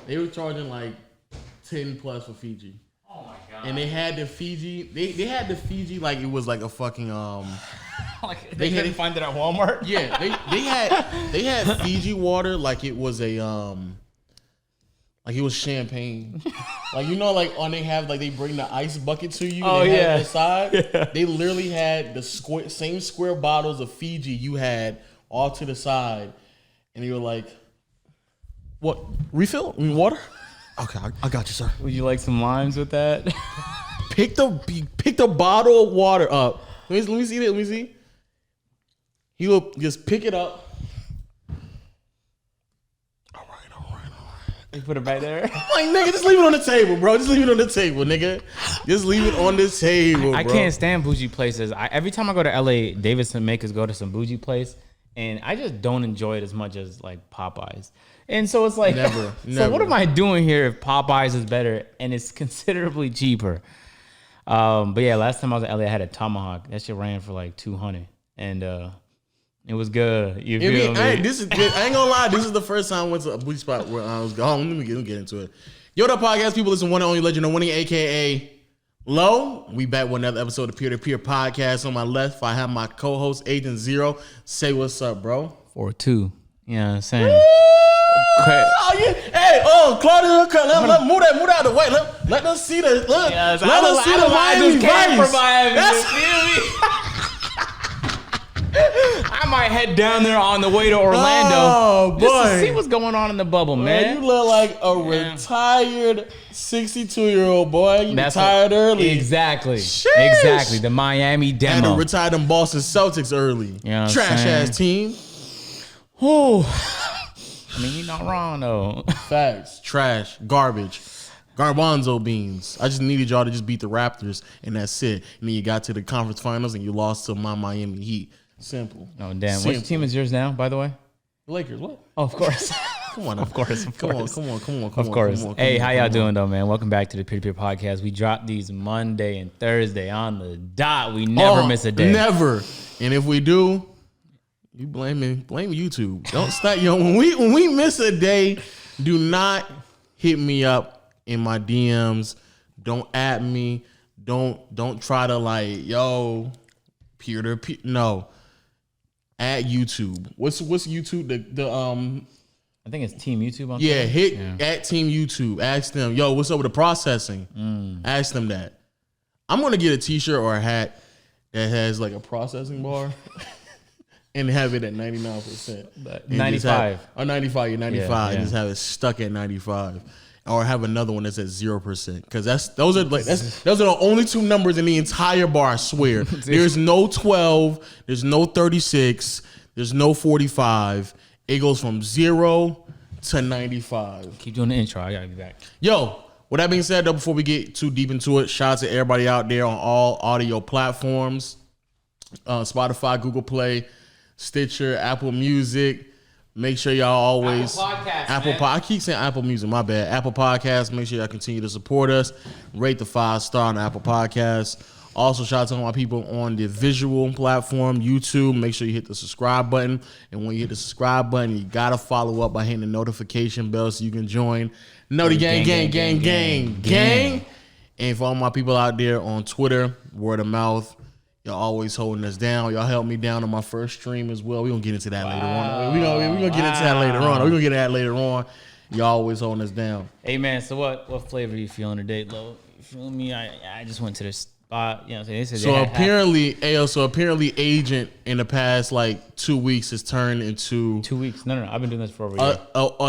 They were charging like 10 plus for Fiji. Oh my god! And they had the Fiji. They had the Fiji like it was like a fucking like they couldn't find it at Walmart. Yeah, they had Fiji water like it was a like it was champagne. Like like on they have like they bring the ice bucket to you. Oh, and they yeah. have it aside. Yeah. They literally had the same square bottles of Fiji you had all to the side, and you were like, "What refill? I mean water? Okay, I got you, sir." Would you like some limes with that? Pick the bottle of water up. Let me see that. Let me see. He will just pick it up. All right. You put it back there. Like, nigga, just leave it on the table, bro. Just leave it on the table, nigga. Just leave it on the table, bro. I can't stand bougie places. Every time I go to LA, Davidson make us go to some bougie place, and I just don't enjoy it as much as like Popeyes. And so it's like, Never. So what am I doing here if Popeyes is better and it's considerably cheaper? But yeah, last time I was in LA, I had a tomahawk. That shit ran for like $200, and it was good. You feel me? I ain't gonna lie. This is the first time I went to a bougie spot where I was going. Let me get into it. Yo, the podcast people listen, one and only legend of winning, aka Low. We back with another episode of Peer to Peer Podcast. On my left, I have my co-host Agent Zero. Say what's up, bro. 4-2. You know what I'm saying? Oh, yeah. Hey, Claudia, let move that out of the way. Let us see the look. Yes, let us see the Miami Vice. I might head down there on the way to Orlando. Oh, boy. Just to see what's going on in the bubble, man. You look like a retired 62-year-old boy. You retired early. Exactly. Sheesh. Exactly. The Miami demo. And retired them Boston Celtics early. You know what I'm Trash saying? ass team. I mean, you're not wrong, though. Facts. Trash. Garbage. Garbanzo beans. I just needed y'all to just beat the Raptors, and that's it. And then you got to the conference finals, and you lost to my Miami Heat. Simple. Oh, damn. Simple. Which team is yours now, by the way? Lakers. What? Oh, of course. Come on. Of course. Come on. Of course. Hey, how y'all doing, though, man? Welcome back to the Peer to Peer Podcast. We drop these Monday and Thursday on the dot. We never miss a day. Never. And if we do, you blame YouTube. Don't stop. When we miss a day, do not hit me up in my DMs. Don't at me. Don't try to like, yo, peer to peer. No. At YouTube. What's YouTube? I think it's Team YouTube on yeah, Twitter. hit at Team YouTube. Ask them, yo, what's up with the processing? Ask them that. I'm gonna get a t-shirt or a hat that has like a processing bar and have it at 99%. 95. Or 95, you're 95. Yeah. And just have it stuck at 95. Or have another one that's at 0%. Because those are the only two numbers in the entire bar, I swear. There's no 12, there's no 36, there's no 45. It goes from 0 to 95. Keep doing the intro. I gotta be back. Yo, with that being said, though, before we get too deep into it, shout out to everybody out there on all audio platforms. Spotify, Google Play, Stitcher, Apple Music. Make sure y'all always I keep saying Apple Music, my bad. Apple Podcasts. Make sure y'all continue to support us. Rate the 5-star on Apple Podcasts. Also, shout out to all my people on the visual platform, YouTube. Make sure you hit the subscribe button. And when you hit the subscribe button, you gotta follow up by hitting the notification bell so you can join. Know the gang. And for all my people out there on Twitter, word of mouth. Y'all always holding us down. Y'all helped me down on my first stream as well. We're going to get into that later on. We're going to get into that later on. We're going to get into that later on. Y'all always holding us down. Hey, man, so what flavor are you feeling today, Lo? You feel me? I just went to the spot. You know what I'm saying? So apparently Agent in the past like 2 weeks has turned into 2 weeks. No. I've been doing this for over a year.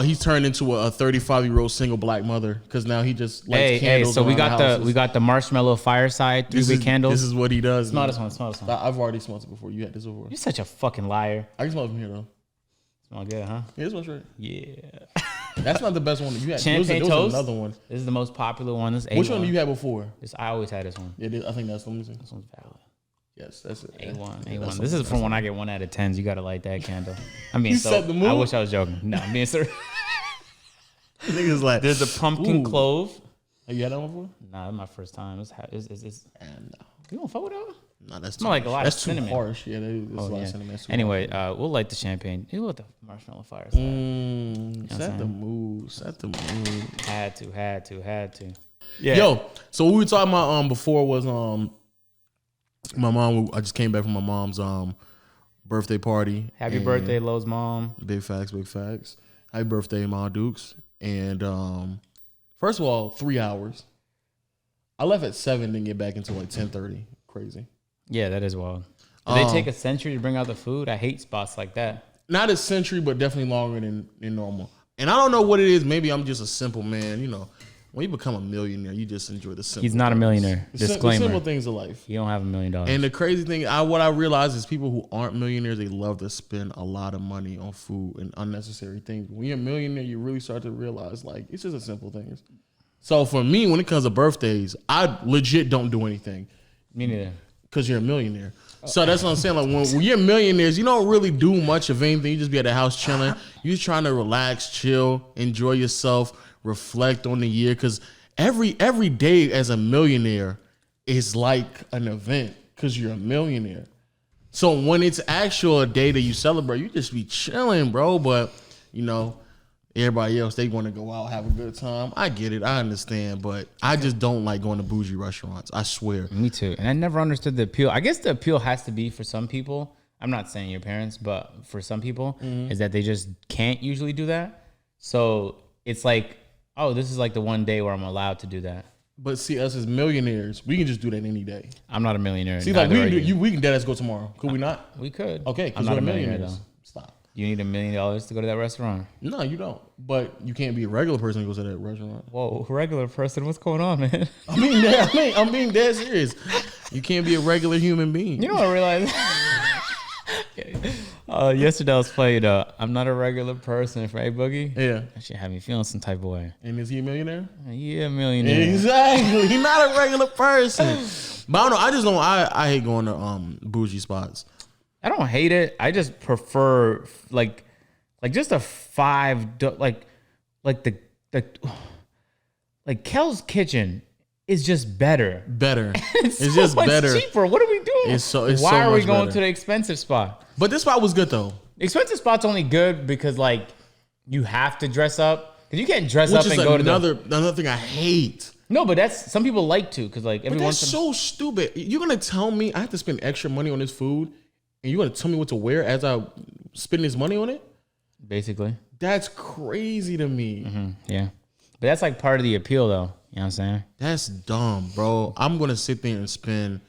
He's turned into a 35-year-old single black mother because now he just lights candles. So we got the marshmallow fireside 3-wick candles. This is what he does. Smell this one. I've already smelled it before. You had this before. You're such a fucking liar. I can smell it from here though. Smell good, huh? Yeah, it smells right. Yeah. That's not the best one that you had. Champagne there was toast. Another one. This is the most popular one. This Which one do you had before? I always had this one. Yeah, I think that's the one. This one's valid. Yes, that's it. A1. This is from when I get 1 out of 10s. You gotta light that candle. I mean, You set the mood? I wish I was joking. No, I'm being serious. Niggas like There's a pumpkin clove. Have you had that one before? Nah, that's my first time. It's No. you don't fuck with that one? Nah, that's Smell like a lot that's of too cinnamon. harsh. Yeah, that's a lot Yeah. of cinnamon. That's too Anyway, harsh. we'll light the champagne. You let the marshmallow fire. Set the mood. Set the mood. Had to. Yeah. Yo, so what we were talking about before was my mom. I just came back from my mom's birthday party. Happy and birthday, Lowe's mom. Big facts, big facts. Happy birthday, Ma Dukes. And first of all, 3 hours. I left at 7, didn't get back until like 10:30. Crazy. Yeah, that is wild. Do they take a century to bring out the food? I hate spots like that. Not a century, but definitely longer than normal. And I don't know what it is. Maybe I'm just a simple man. You know, when you become a millionaire, you just enjoy the simple. He's not a millionaire. The Disclaimer. simple things of life. You don't have $1 million. And the crazy thing, what I realize is people who aren't millionaires, they love to spend a lot of money on food and unnecessary things. When you're a millionaire, you really start to realize, like, it's just the simple things. So for me, when it comes to birthdays, I legit don't do anything. Me neither. Because you're a millionaire. So that's what I'm saying. Like when you're millionaires, you don't really do much of anything. You just be at the house chilling. You're just trying to relax, chill, enjoy yourself, reflect on the year. Because every day as a millionaire is like an event because you're a millionaire. So when it's actual a day that you celebrate, you just be chilling, bro. But, you know, everybody else, they want to go out, have a good time. I get it. I understand. But I just don't like going to bougie restaurants. I swear. Me too. And I never understood the appeal. I guess the appeal has to be for some people. I'm not saying your parents, but for some people, is that they just can't usually do that. So it's like, oh, this is like the one day where I'm allowed to do that. But see, us as millionaires, we can just do that any day. I'm not a millionaire. See, like we can do, we can dead ass go tomorrow. Could we not? We could. Okay, I'm because not we're a millionaire millionaires. though. Stop. You need $1 million to go to that restaurant. No, you don't. But you can't be a regular person who goes to that restaurant. Whoa, regular person, what's going on, man? I'm being dead serious. You can't be a regular human being. You know what I realized? Yesterday I was playing I'm Not a Regular Person for A Boogie. Yeah. That shit had me feeling some type of way. And is he a millionaire? Yeah, millionaire. Exactly. He's not a regular person. But I don't know. I just don't. I hate going to bougie spots. I don't hate it. I just prefer like just a $5 like Kel's Kitchen is just better. Better. It's so just much better. cheaper. What are we doing? It's Why so are we much going better. to the expensive spot? But this spot was good though. The expensive spot's only good because like you have to dress up because you can't dress Which up is and go to another thing I hate. No, but that's some people like to because like But every that's once so stupid. You're gonna tell me I have to spend extra money on this food, and you're gonna tell me what to wear as I spend this money on it? basically. That's crazy to me. Yeah. But that's like part of the appeal though. You know what I'm saying? That's dumb, bro. I'm gonna sit there and spend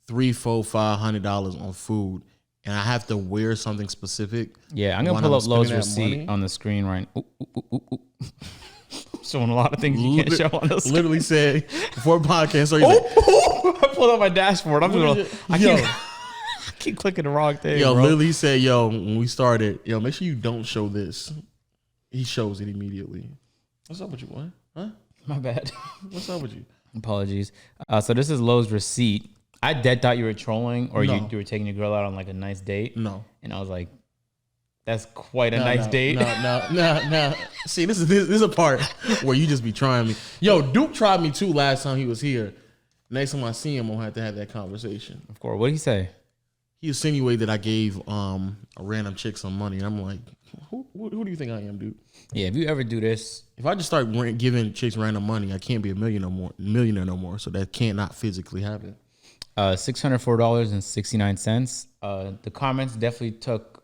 $300, $400, $500 on food, and I have to wear something specific. Yeah, I'm gonna when pull I'm up Lowe's spending that receipt money. on the screen right now. Showing a lot of things you can't show on this. Literally said before podcast. So he's like, I pulled up my dashboard. I'm just gonna, Yo. I keep clicking the wrong thing. yo, bro. literally said, yo, when we started, yo, make sure you don't show this. He shows it immediately. What's up with you, what? Huh? My bad. What's up with you? Apologies. So this is Lowe's receipt. I dead thought you were trolling or No. you were taking your girl out on like a nice date. No. And I was like, that's quite a nice date. No. See, this is a part where you just be trying me. Yo, Duke tried me too last time he was here. Next time I see him, I'll have to have that conversation. Of course. What did he say? He insinuated that I gave a random chick some money. And I'm like, who do you think I am, dude? Yeah, if you ever do this, If I just start giving chicks random money, I can't be a millionaire no more. So that can't not physically happen. $604.69. The comments definitely took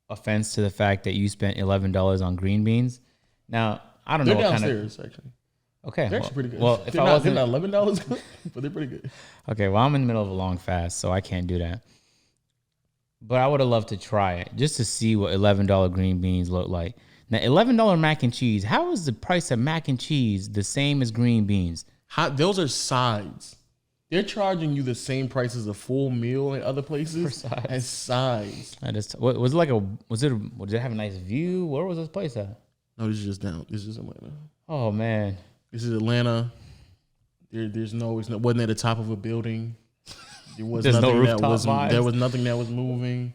offense to the fact that you spent $11 on green beans. Now, I don't They're know what kind of. downstairs, actually. Okay. They're actually pretty good. Well, if they're I not, wasn't. they're not $11 good, but they're pretty good. Okay, well, I'm in the middle of a long fast, so I can't do that. But I would have loved to try it just to see what $11 green beans look like. Now, $11 mac and cheese. How is the price of mac and cheese the same as green beans? Those are sides. They're charging you the same price as a full meal in other places sides. as sides. I just was it like a did it have a nice view? Where was this place at? No, this is just down. This is Atlanta. Oh man, This is Atlanta. Wasn't at the top of a building. There was There's no nothing that rooftop was. vibes. There was nothing that was moving.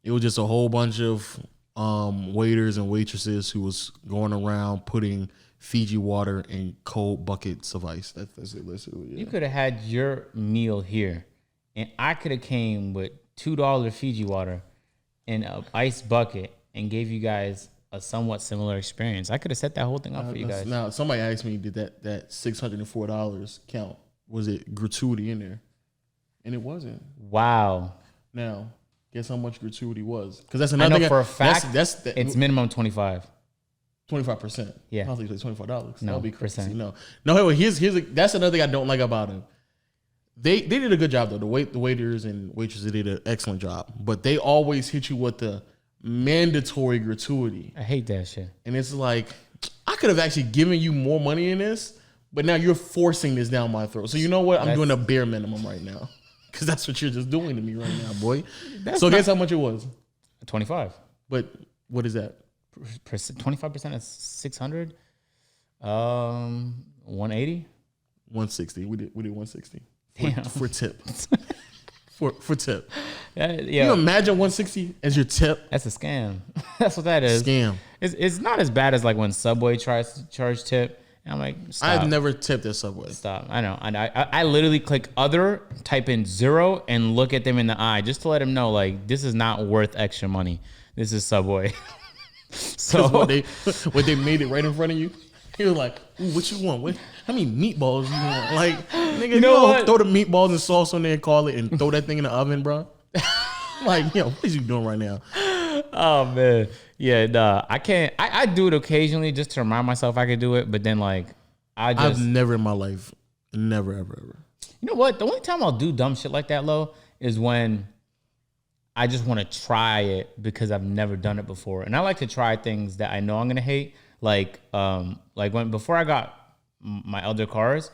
It was just a whole bunch of waiters and waitresses who was going around putting Fiji water in cold buckets of ice. That's it. Literally, yeah. you could have had your meal here and I could have came with $2 Fiji water in an ice bucket and gave you guys a somewhat similar experience. I could have set that whole thing up for you guys. Now, somebody asked me, did that $604 count? Was it gratuity in there? And it wasn't. Wow. Now, guess how much gratuity was? Because that's I another know thing. for a fact It's minimum 25. 25%. Yeah. I don't think it's like $25. No, That'll be crazy. percent. No. That's another thing I don't like about him. They did a good job though. The waiters and waitresses did an excellent job. But they always hit you with the mandatory gratuity. I hate that shit. And it's like, I could have actually given you more money in this, but now you're forcing this down my throat. So you know what? I'm doing a bare minimum right now. Because that's what you're just doing to me right now, boy. So guess how much it was? 25. But what is that? 25% is 600. 180. 160. We did 160. Damn. For tip. for tip. Yeah. Can you imagine 160 as your tip? That's a scam. That's what that is. Scam. It's not as bad as like when Subway tries to charge tip. And I'm like, stop. I've never tipped at Subway. Stop. I know. I literally click other, type in 0, and look at them in the eye just to let them know, like, this is not worth extra money. This is Subway. So when they made it right in front of you, he was like, "Ooh, what you want? How many meatballs you want?" Like, nigga, you know don't what? throw the meatballs and sauce on there and call it and throw that thing in the oven, bro. Like, yo, what is you doing right now? Oh man, yeah, nah, I can't. I do it occasionally just to remind myself I could do it, but then like I've never in my life, never ever. You know what? The only time I'll do dumb shit like that, Lo, is when I just want to try it because I've never done it before, and I like to try things that I know I'm gonna hate. Like before I got my other cars,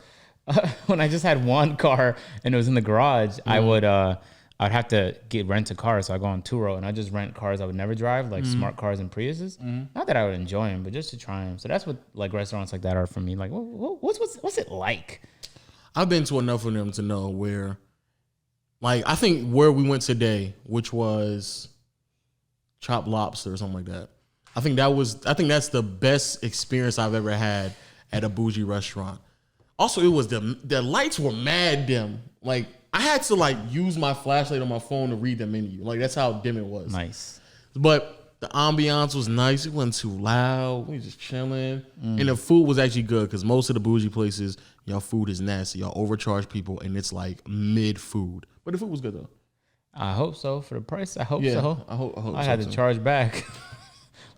when I just had one car and it was in the garage, I'd have to rent a car. So I go on Turo and I just rent cars I would never drive, like smart cars and Priuses. Not that I would enjoy them, but just to try them. So that's what like restaurants like that are for me. Like, what's it like? I've been to enough of them to know where, like, I think where we went today, which was Chopped Lobster or something like that. I think that's the best experience I've ever had at a bougie restaurant. Also, it was the lights were mad dim. Like, I had to like use my flashlight on my phone to read the menu. Like, that's how dim it was. Nice. But the ambiance was nice. It wasn't too loud. We just chilling. And the food was actually good because most of the bougie places, y'all food is nasty. Y'all overcharge people and it's like mid food. But the food was good though. I hope so. For the price, I hope Yeah, so. I hope I so, had to too. charge back.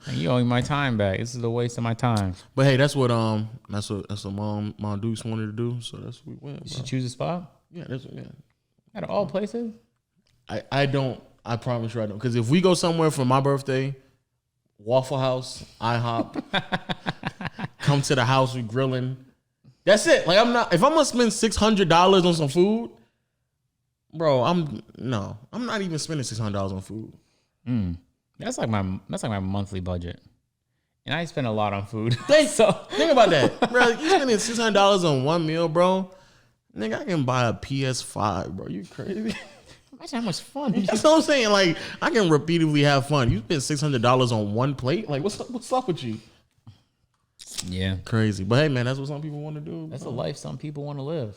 Like, you owe me my time back. This is a waste of my time. But hey, that's what Mom Dukes wanted to do. So that's what we went. You Bro. should choose a spot. Yeah, Out of all places. I promise you I don't. Because if we go somewhere for my birthday, Waffle House, IHOP, come to the house, we grilling. That's it. Like, if I'm gonna spend $600 on some food, bro, I'm not even spending $600 on food. That's like my monthly budget, and I spend a lot on food. Think about that, bro. You spending $600 on one meal, bro. Nigga, I can buy a PS5, bro. You crazy? Imagine how much fun. That's what I'm saying. Like, I can repeatedly have fun. You spend $600 on one plate. Like, what's up with you? Yeah, Crazy. But hey, man, that's what some people want to do. that's a life some people want to live.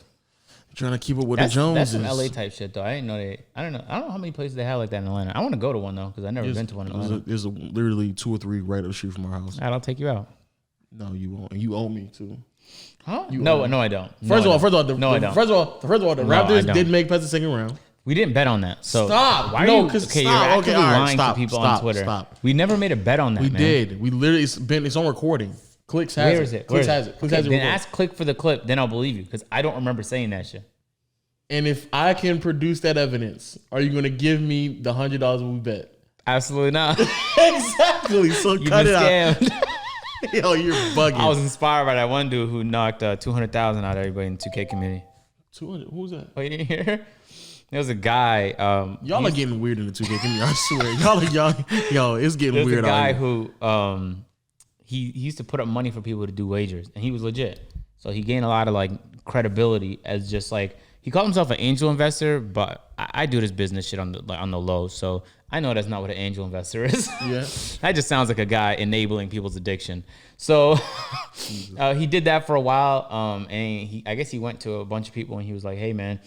Trying to keep up with the Joneses. That's some LA type shit though. I don't know how many places they have like that in Atlanta. I want to go to one though because I've never been to one in Atlanta. There's literally 2 or 3 right up the street from our house. I'll take you out. No, you won't. And you owe me too. Huh? No, I don't. First of all, the I Raptors don't. did make past the second round. We didn't bet on that. So Stop. Why No, are you? 'cause Okay, stop. you're actively Okay, all right, lying stop, to people stop, on Twitter. stop. We never made a bet on that. We man. did. We literally it's on recording. Clicks has Where is it? Clicks has it. Clicks Okay, has it. then recorded. ask Click for the clip. Then I'll believe you because I don't remember saying that shit. And if I can produce that evidence, are you going to give me the $100 we bet? Absolutely not. Exactly. So You've cut been it out. scammed. Yo, you're bugging. I was inspired by that one dude who knocked 200,000 out of everybody in the 2K community. 200. Who's that? Oh, you didn't hear? There was a guy. Y'all are getting weird in the 2K community. I swear. Yo, it's getting There's weird. a guy out here. who he used to put up money for people to do wagers, and he was legit. So he gained a lot of like credibility as just like he called himself an angel investor, but I do this business shit on the low, so I know that's not what an angel investor is. Yeah. That just sounds like a guy enabling people's addiction. So he did that for a while, and I guess he went to a bunch of people and he was like, "Hey man,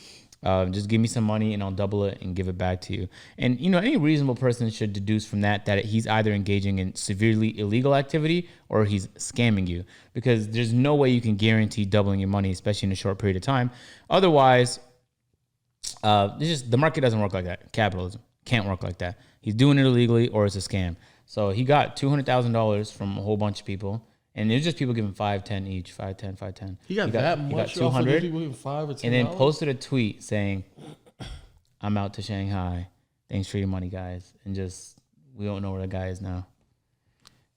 Just give me some money and I'll double it and give it back to you. And, you know, any reasonable person should deduce from that he's either engaging in severely illegal activity or he's scamming you, because there's no way you can guarantee doubling your money, especially in a short period of time. Otherwise, the market doesn't work like that. Capitalism can't work like that. He's doing it illegally or it's a scam. So he got $200,000 from a whole bunch of people. And it's just people giving 5, 10 each, 5, 10, 5, 10. He got that much. He got 200, people giving 5 or 10. and then posted a tweet saying, "I'm out to Shanghai. Thanks for your money, guys." And just, we don't know where the guy is now.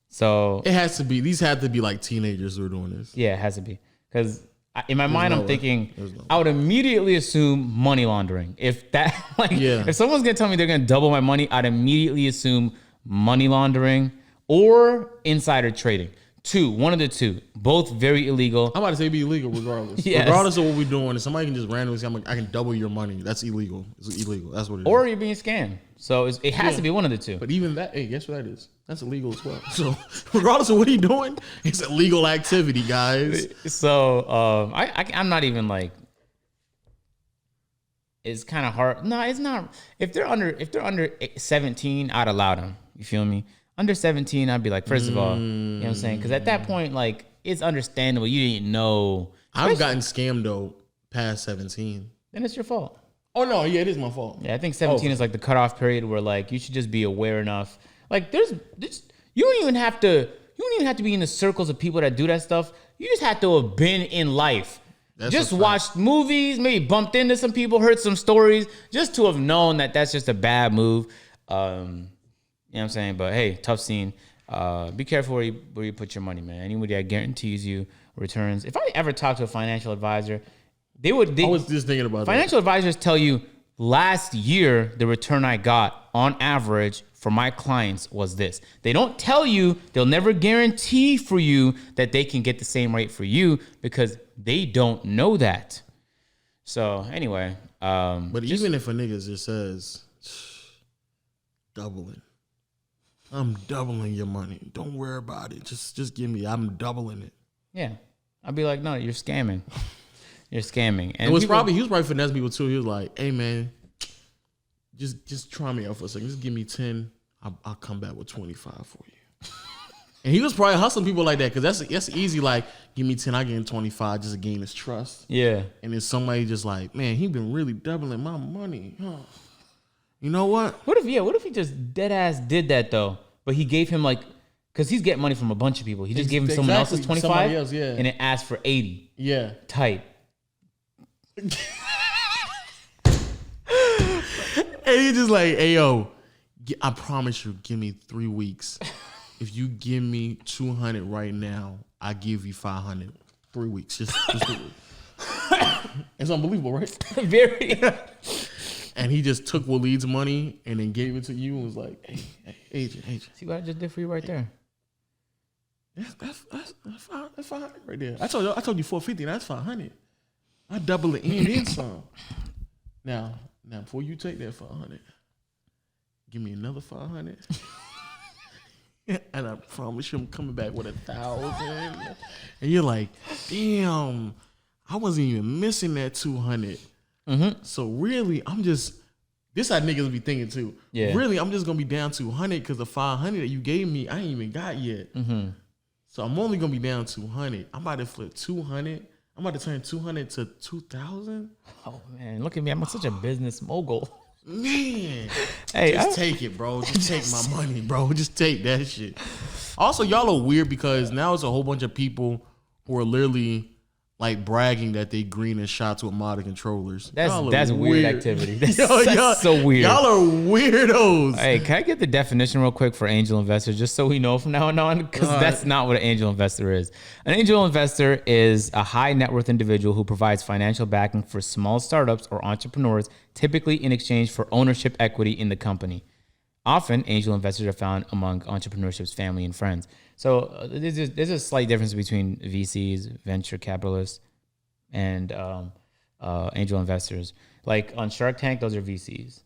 So it has to be. These had to be like teenagers who are doing this. Yeah, it has to be, because in my mind, I'm thinking no I would immediately assume money laundering. If that, if someone's gonna tell me they're gonna double my money, I'd immediately assume money laundering or insider trading. One of the two, both very illegal. I'm about to say be illegal regardless. Yes. Regardless of what we're doing, if somebody can just randomly say, I can double your money, that's illegal. It's illegal. That's what it is. Or you're being scammed. So it has to be one of the two. But even that, hey, guess what that is? That's illegal as well. So regardless of what he's doing, it's illegal activity, guys. So I'm not even like, it's kind of hard. No, it's not. If they're under 17, I'd allow them. You feel me? Under 17, I'd be like, first of all, you know what I'm saying? Because at that point, like, it's understandable. You didn't know. I've gotten scammed, though, past 17. Then it's your fault. Oh, no. Yeah, it is my fault. Yeah, I think 17 is like the cutoff period where, like, you should just be aware enough. Like, you don't even have to be in the circles of people that do that stuff. You just have to have been in life. Just watched movies, maybe bumped into some people, heard some stories, just to have known that that's just a bad move. You know what I'm saying? But hey, tough scene. Be careful where you put your money, man. Anybody that guarantees you returns. If I ever talk to a financial advisor, I was just thinking about financial advisors tell you last year the return I got on average for my clients was this. They don't tell you, they'll never guarantee for you that they can get the same rate for you because they don't know that. So anyway, but even if a nigga just says doubling. I'm doubling your money. Don't worry about it. Just give me. I'm doubling it. Yeah, I'd be like, no, you're scamming. You're scamming. And he was probably finessing people too. He was like, hey man, just try me out for a second. Just give me 10. I'll come back with 25 for you. And he was probably hustling people like that because that's easy. Like, give me 10, I give him 25 just to gain his trust. Yeah. And then somebody just like, man, he been really doubling my money. Huh. You know what? What if he just dead ass did that though? But he gave him like, because he's getting money from a bunch of people. He just gave him someone else's 25 else, yeah. And it asked for 80. Yeah. Tight. And he just like, hey yo, I promise you, give me 3 weeks. If you give me 200 right now, I give you 500. 3 weeks. Just 3 weeks. It's unbelievable, right? Very. And he just took Waleed's money and then gave it to you and was like, hey, agent. See what I just did for you right there? That's 500 right there. I told you 450, that's 500. I double it and then some. Now, before you take that 500, give me another 500. And I promise you I'm coming back with 1,000. And you're like, damn, I wasn't even missing that 200. Mm-hmm. So really, this how niggas be thinking too. Yeah. Really, I'm just gonna be down to 100 because the 500 that you gave me, I ain't even got yet. Mm-hmm. So I'm only gonna be down 200. I'm about to flip 200. I'm about to turn 200 to 2,000. Oh man, look at me! I'm such a business mogul. Man, hey, just take it, bro. Just take my money, bro. Just take that shit. Also, y'all are weird because now it's a whole bunch of people who are literally like bragging that they green and shots with modded controllers. That's weird activity. That's so weird. Y'all are weirdos. Hey, can I get the definition real quick for angel investor, just so we know from now on? Because that's not what an angel investor is. An angel investor is a high net worth individual who provides financial backing for small startups or entrepreneurs, typically in exchange for ownership equity in the company. Often, angel investors are found among entrepreneurship's family and friends. So there's a slight difference between VCs, venture capitalists, and angel investors. Like on Shark Tank, those are VCs.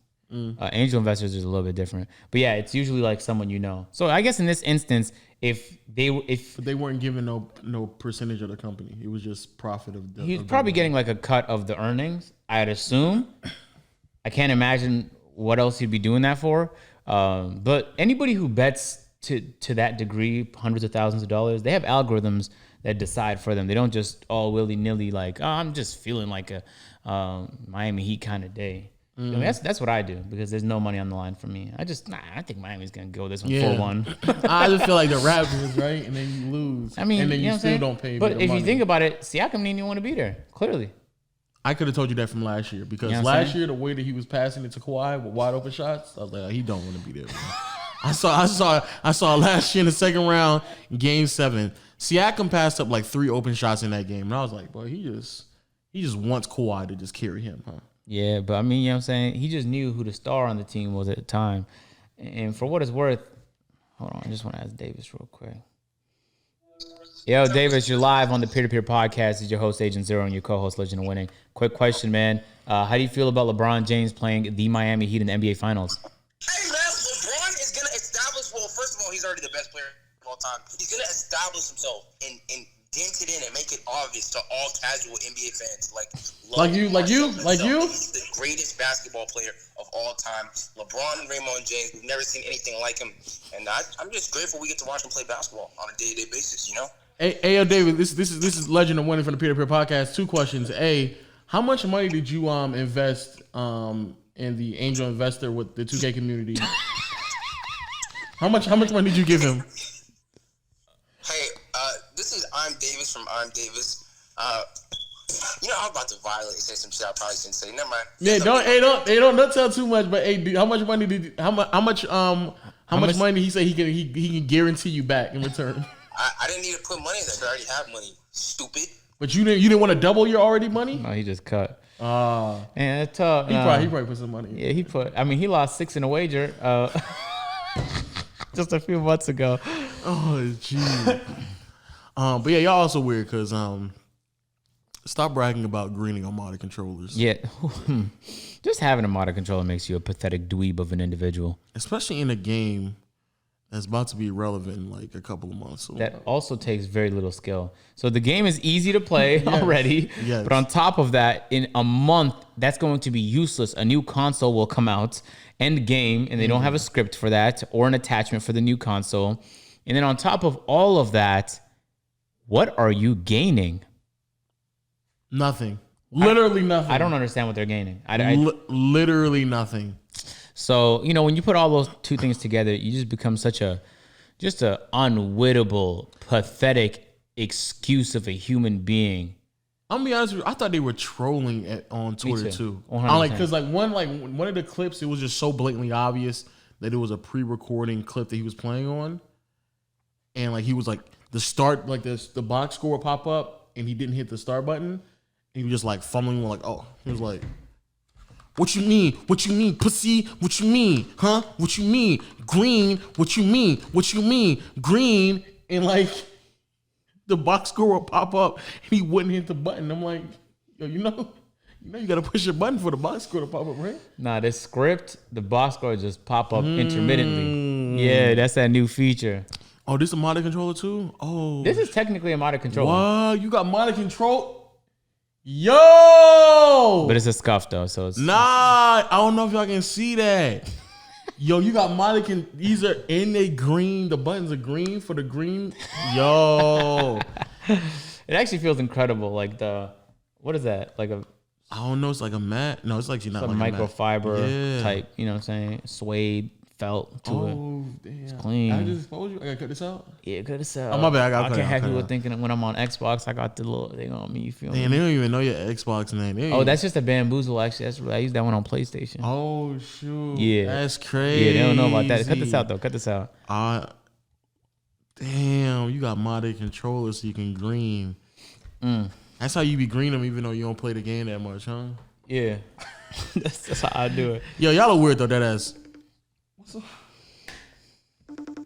Angel investors is a little bit different. But yeah, it's usually like someone you know. So I guess in this instance, But they weren't giving no percentage of the company. It was just profit of the. He's probably getting like a cut of the earnings, I'd assume. I can't imagine what else he'd be doing that for. But anybody who bets to that degree, hundreds of thousands of dollars, they have algorithms that decide for them. They don't just all willy-nilly like, oh, I'm just feeling like a Miami Heat kind of day. I mean, that's what I do because there's no money on the line for me. I think Miami's going to go this one 4-1. I just feel like the Raptors, right? And then you lose. I mean, and then you still don't pay. But if money. you think about it, Siakam didn't want to be there, clearly. I could have told you that from last year because last year the way that he was passing it to Kawhi with wide open shots, I was like, oh, he don't want to be there. Man. I saw last year in the second round, Game 7, Siakam passed up like 3 open shots in that game, and I was like, boy, he just wants Kawhi to just carry him, huh? Yeah, but I mean, you know what I'm saying? He just knew who the star on the team was at the time, and for what it's worth, hold on, I just want to ask Davis real quick. Yo, Davis, you're live on the Peer to Peer podcast. This is your host, Agent Zero, and your co-host, Legend of Winning. Quick question, man. How do you feel about LeBron James playing the Miami Heat in the NBA Finals? Hey, man, LeBron is going to establish, well, first of all, he's already the best player of all time. He's going to establish himself and dent it in and make it obvious to all casual NBA fans. Like you. He's the greatest basketball player of all time. LeBron and Raymond James, we've never seen anything like him. And I'm just grateful we get to watch him play basketball on a day-to-day basis, you know? Hey, David, this is Legend of Winning from the Peer to Peer podcast. 2 questions. A, how much money did you invest in the angel investor with the 2K community? How much money did you give him? Hey, this is I'm Davis from I'm Davis. I'm about to violate and say some shit I probably shouldn't say. Never mind. Yeah, don't tell too much. But hey, how much money did how much money he said he can guarantee you back in return? I didn't need to put money in there. I already have money. Stupid. But you didn't want to double your already money? No, he just cut. Man, it's tough. He probably put some money in. Yeah, he lost 6 in a wager just a few months ago. Oh, jeez. But yeah, y'all also weird because stop bragging about greening on modded controllers. Yeah. Just having a modded controller makes you a pathetic dweeb of an individual. Especially in a game that's about to be relevant in like a couple of months. So. That also takes very little skill. So the game is easy to play already. Yes. But on top of that, in a month, that's going to be useless. A new console will come out, end game, and they don't have a script for that or an attachment for the new console. And then on top of all of that, what are you gaining? Nothing. Literally nothing. I don't understand what they're gaining. Literally nothing. So, when you put all those 2 things together, you just become such a unwittable, pathetic excuse of a human being. I'm gonna be honest with you, I thought they were trolling on Twitter too. Because one of the clips, it was just so blatantly obvious that it was a pre-recording clip that he was playing on, and like he was like the start, like the box score would pop up, and he didn't hit the start button, and he was just like fumbling, he was like. What you mean? What you mean, pussy? What you mean? Huh? What you mean? Green? What you mean? What you mean? Green? And like the box score would pop up and he wouldn't hit the button. I'm like, yo, you gotta push your button for the box score to pop up, right? Nah, this script, the box score just pop up intermittently. Yeah, that's that new feature. Oh, this is a modded controller too? Oh. This is technically a modded controller. Wow, you got modded control? Yo! But it's a scuff though, so it's... Nah, I don't know if y'all can see that. Yo, you got modded, these are in they green, the buttons are green for the green. Yo. It actually feels incredible, like what is that? Like I don't know, it's like a mat. No, it's actually not like a microfiber type, you know what I'm saying? Suede felt to it. Oh, damn. It's clean. I just exposed you. I gotta cut this out? Yeah, cut this out. Oh, my bad. I can't have people thinking that when I'm on Xbox, I got the little thing on me. You feel me? And they don't even know your Xbox name. That's just a bamboozle, actually. I used that one on PlayStation. Oh, shoot. Yeah. That's crazy. Yeah, they don't know about that. Cut this out, though. Cut this out. Damn, you got modded controllers so you can green. That's how you be green them even though you don't play the game that much, huh? Yeah. that's how I do it. Yo, y'all are weird, though, that ass. What's up?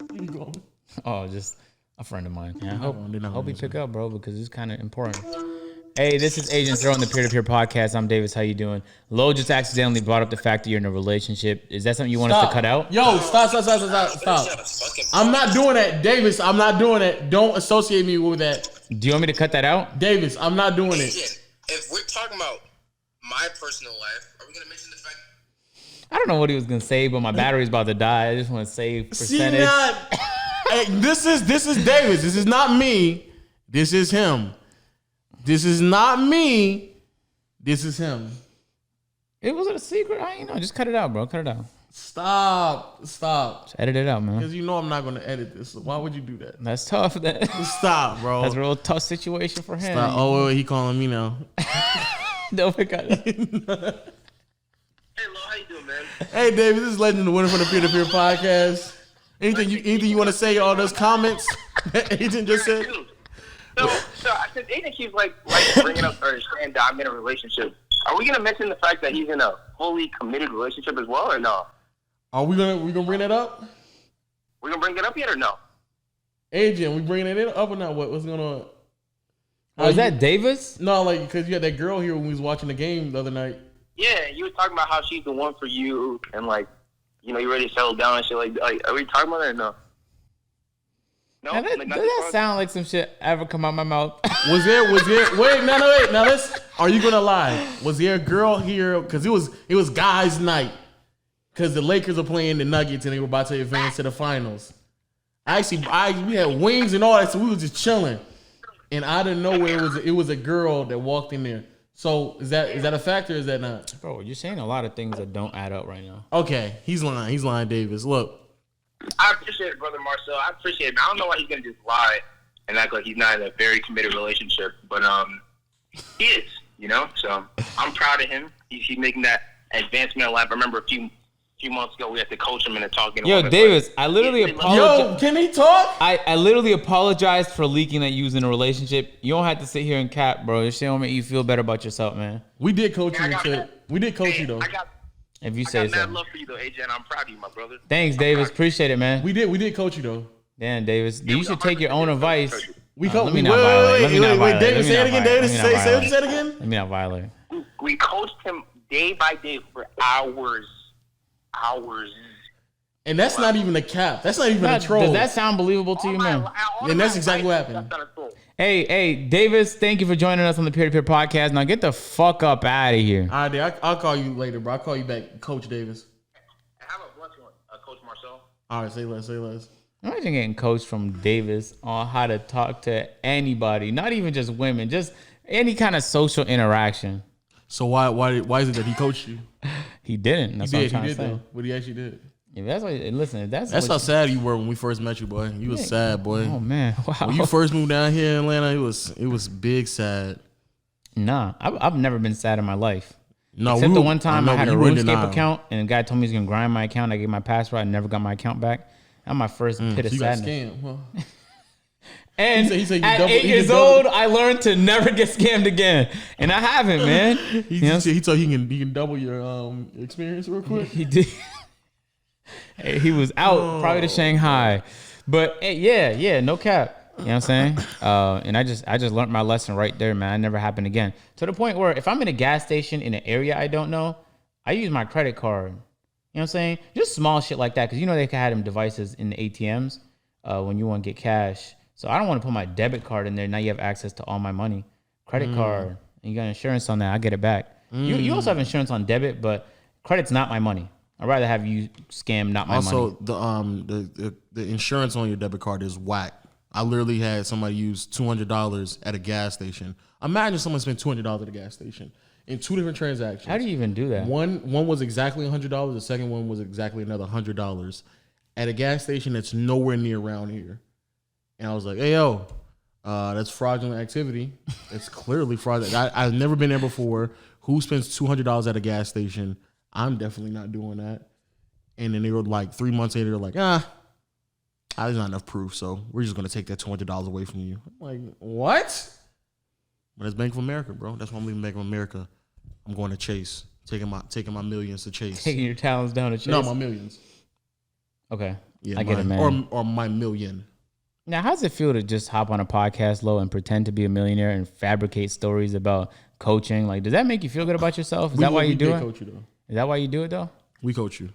Where you going? Oh, just a friend of mine. Yeah, I hope he pick up, bro, because it's kind of important. Hey, this is Agent Zero on the Peer to Peer podcast. I'm Davis. How you doing? Lo just accidentally brought up the fact that you're in a relationship. Is that something you want us to cut out? Yo, stop. I'm not doing that, Davis. I'm not doing that. Don't associate me with that. Do you want me to cut that out? Davis, I'm not doing it. If we're talking about my personal life, are we gonna mention the fact? I don't know what he was gonna say, but my battery's about to die. I just want to save percentage. Hey, this is Davis. This is not me. This is him. This is not me. This is him. It wasn't a secret. I ain't know. Just cut it out, bro. Cut it out. Stop. Just edit it out, man. Because you know I'm not going to edit this. So why would you do that? That's tough. Stop, bro. That's a real tough situation for him. Stop. Oh, he calling me now. Don't forget. Hey, Lo, how you doing, man? Hey, David. This is Legend, the winner from the Peer to Peer podcast. Anything you want to say on those comments that Agent just said? So since Agent keeps like bringing up or saying that I'm in a relationship, are we gonna mention the fact that he's in a fully committed relationship as well, or no? Are we gonna bring that up? We gonna bring it up yet or no? Agent, we bringing it up or not? What's going on? Was that Davis? No, like because you had that girl here when we was watching the game the other night. Yeah, you were talking about how she's the one for you, and like, you know, you're ready to settle down and shit. Like are we talking about that or no? No, Does that sound like some shit ever come out my mouth? Was there? Wait. Now are you gonna lie? Was there a girl here? Because it was guys' night. Because the Lakers are playing the Nuggets and they were about to advance to the finals. We had wings and all that, so we was just chilling. And out of nowhere, it was a girl that walked in there. So is that a fact or is that not? Bro, you're saying a lot of things that don't add up right now. Okay, he's lying, Davis. Look. I appreciate it, Brother Marcel. I appreciate it. I don't know why he's gonna just lie and act like he's not in a very committed relationship, but he is, you know. So I'm proud of him. He's making that advancement in life. I remember a few months ago we had to coach him in a talking. Yo, Davis, I literally apologize. Yo, can he talk? I literally apologized for leaking that you was in a relationship. You don't have to sit here and cap, bro. This shit don't make you feel better about yourself, man. We did coach you. We did coach you though. If you say so. I got mad love for you though, AJ, and I'm proud of you, my brother. Thanks, Davis. Appreciate it, man. We did coach you though. Damn, Davis. You should take your own advice. Let me not violate. David, say it again. David, say it again. Let me not violate. We coached him day by day for hours. And that's not even a cap. That's not even a troll. Does that sound believable to you, man? And that's exactly what happened. Hey, Davis, thank you for joining us on the Peer to Peer podcast. Now get the fuck up out of here. All right, I'll call you later, bro. I'll call you back, Coach Davis. Have a blessed one, Coach Marcel. All right, say less. Imagine getting coached from Davis on how to talk to anybody, not even just women, just any kind of social interaction. So why is it that he coached you? He didn't. That's what I'm trying to say. Though. But he actually did. If that's what, listen, if that's how sad you were when we first met you, boy. You was sad, boy. Oh man, wow. When you first moved down here in Atlanta, it was big sad. Nah, I've never been sad in my life. No, except the one time I had a RuneScape account and a guy told me he's gonna grind my account. I gave my password. I never got my account back. That's my first pit of sadness. Scammed, huh? And he said at 8 years old, I learned to never get scammed again, and I haven't, man. He told he can double your experience real quick. He did. Hey, he was out probably to Shanghai, but hey, yeah, no cap. You know what I'm saying? And I just learned my lesson right there, man. It never happened again. To the point where if I'm in a gas station in an area I don't know, I use my credit card. You know what I'm saying? Just small shit like that, because you know they can have them devices in the ATMs when you want to get cash. So I don't want to put my debit card in there. Now you have access to all my money. Credit card, and you got insurance on that. I get it back. You also have insurance on debit, but credit's not my money. I'd rather have you scam not my money. Also, the insurance on your debit card is whack. I literally had somebody use $200 at a gas station. Imagine someone spent $200 at a gas station in 2 different transactions. How do you even do that? One was exactly $100. The second one was exactly another $100 at a gas station that's nowhere near around here. And I was like, hey, yo, that's fraudulent activity. It's clearly fraudulent. I've never been there before. Who spends $200 at a gas station? I'm definitely not doing that. And then they were like 3 months later, they're like, there's not enough proof, so we're just going to take that $200 away from you. I'm like, what? But it's Bank of America, bro. That's why I'm leaving Bank of America. I'm going to Chase, taking my millions to Chase. Taking your talents down to Chase? No, my millions. Okay. Yeah, I get it, man. Or my million. Now, how does it feel to just hop on a podcast low and pretend to be a millionaire and fabricate stories about coaching? Like, does that make you feel good about yourself? Is that why you do it? Coach you, though. Is that why you do it though? We coach you.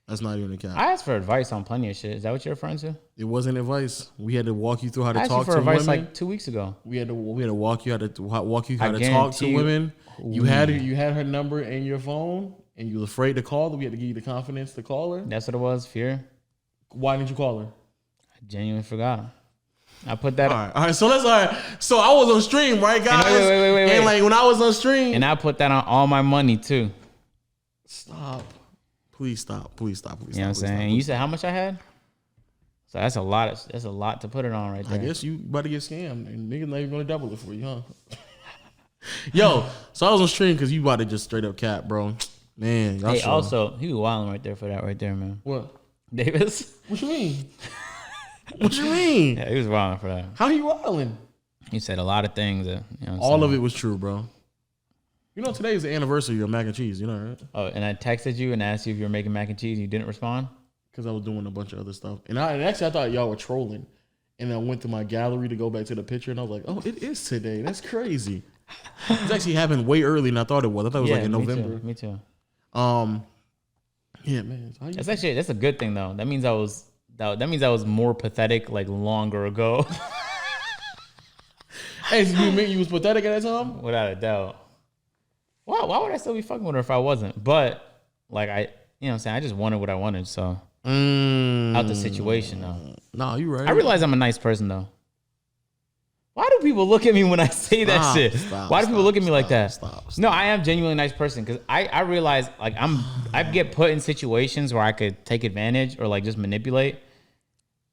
That's not even a cap. I asked for advice on plenty of shit. Is that what you're referring to? It wasn't advice. We had to walk you through how to I asked talk you for to advice women. like 2 weeks ago. We had to walk you how to talk to guarantee you- women. You had her number in your phone, and you were afraid to call her. We had to give you the confidence to call her. That's what it was. Fear. Why didn't you call her? I genuinely forgot. I put that. All right. So So I was on stream, right, guys? Wait. And like when I was on stream, And I put that on all my money too. stop. Please stop. Please stop. You know what I'm saying? And you said how much I had? So that's a lot. That's a lot to put it on right there. I guess you about to get scammed, and niggas not even gonna double it for you, huh? Yo, so I was on stream because you about to just straight up cap, bro. Man, y'all Hey, sure. also, he was wilding right there for that right there, man. What? Davis? What you mean? What you mean? Yeah, he was wilding for that. How you wilding? He said a lot of things that, you know what I'm All saying? of it was true, bro. You know today is the anniversary of mac and cheese. You know, right? Oh, and I texted you and asked you if you were making mac and cheese and you didn't respond? Because I was doing a bunch of other stuff, and actually I thought y'all were trolling, and I went to my gallery to go back to the picture, and I was like, oh, it is today. That's crazy. It's actually happened way earlier than I thought it was. I thought it was like in November. Me too. Yeah, man. So That's a good thing though. That means I was more pathetic like longer ago. Hey, so you mean you was pathetic at that time? Without a doubt. Why would I still be fucking with her if I wasn't? But like you know what I'm saying? I just wanted what I wanted, so out the situation though. No, you right. I realize I'm a nice person though. Why do people look at me when I say that Stop, shit? stop, Why do people look at me like that? Stop. No, I am genuinely a nice person because I realize like I get put in situations where I could take advantage or like just manipulate,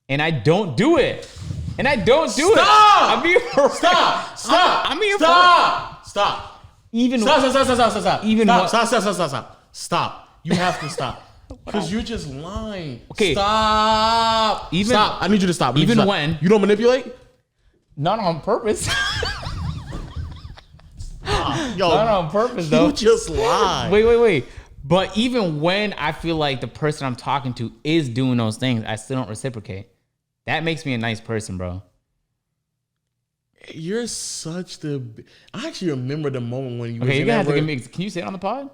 and I don't do it. And I don't do it. I'm being Stop. I'm being Stop. Even Stop. Even Stop. You have to stop. Because you're just lying. Okay. Stop. Even- Stop. I need you to stop. I need even you to stop. when- You don't manipulate? not on purpose. Yo, Not on purpose though. you just lie. Wait. But even when I feel like the person I'm talking to is doing those things, I still don't reciprocate. That makes me a nice person, bro. You're such the. I actually remember the moment when you. Okay, you're gonna have to give me. Can you say it on the pod?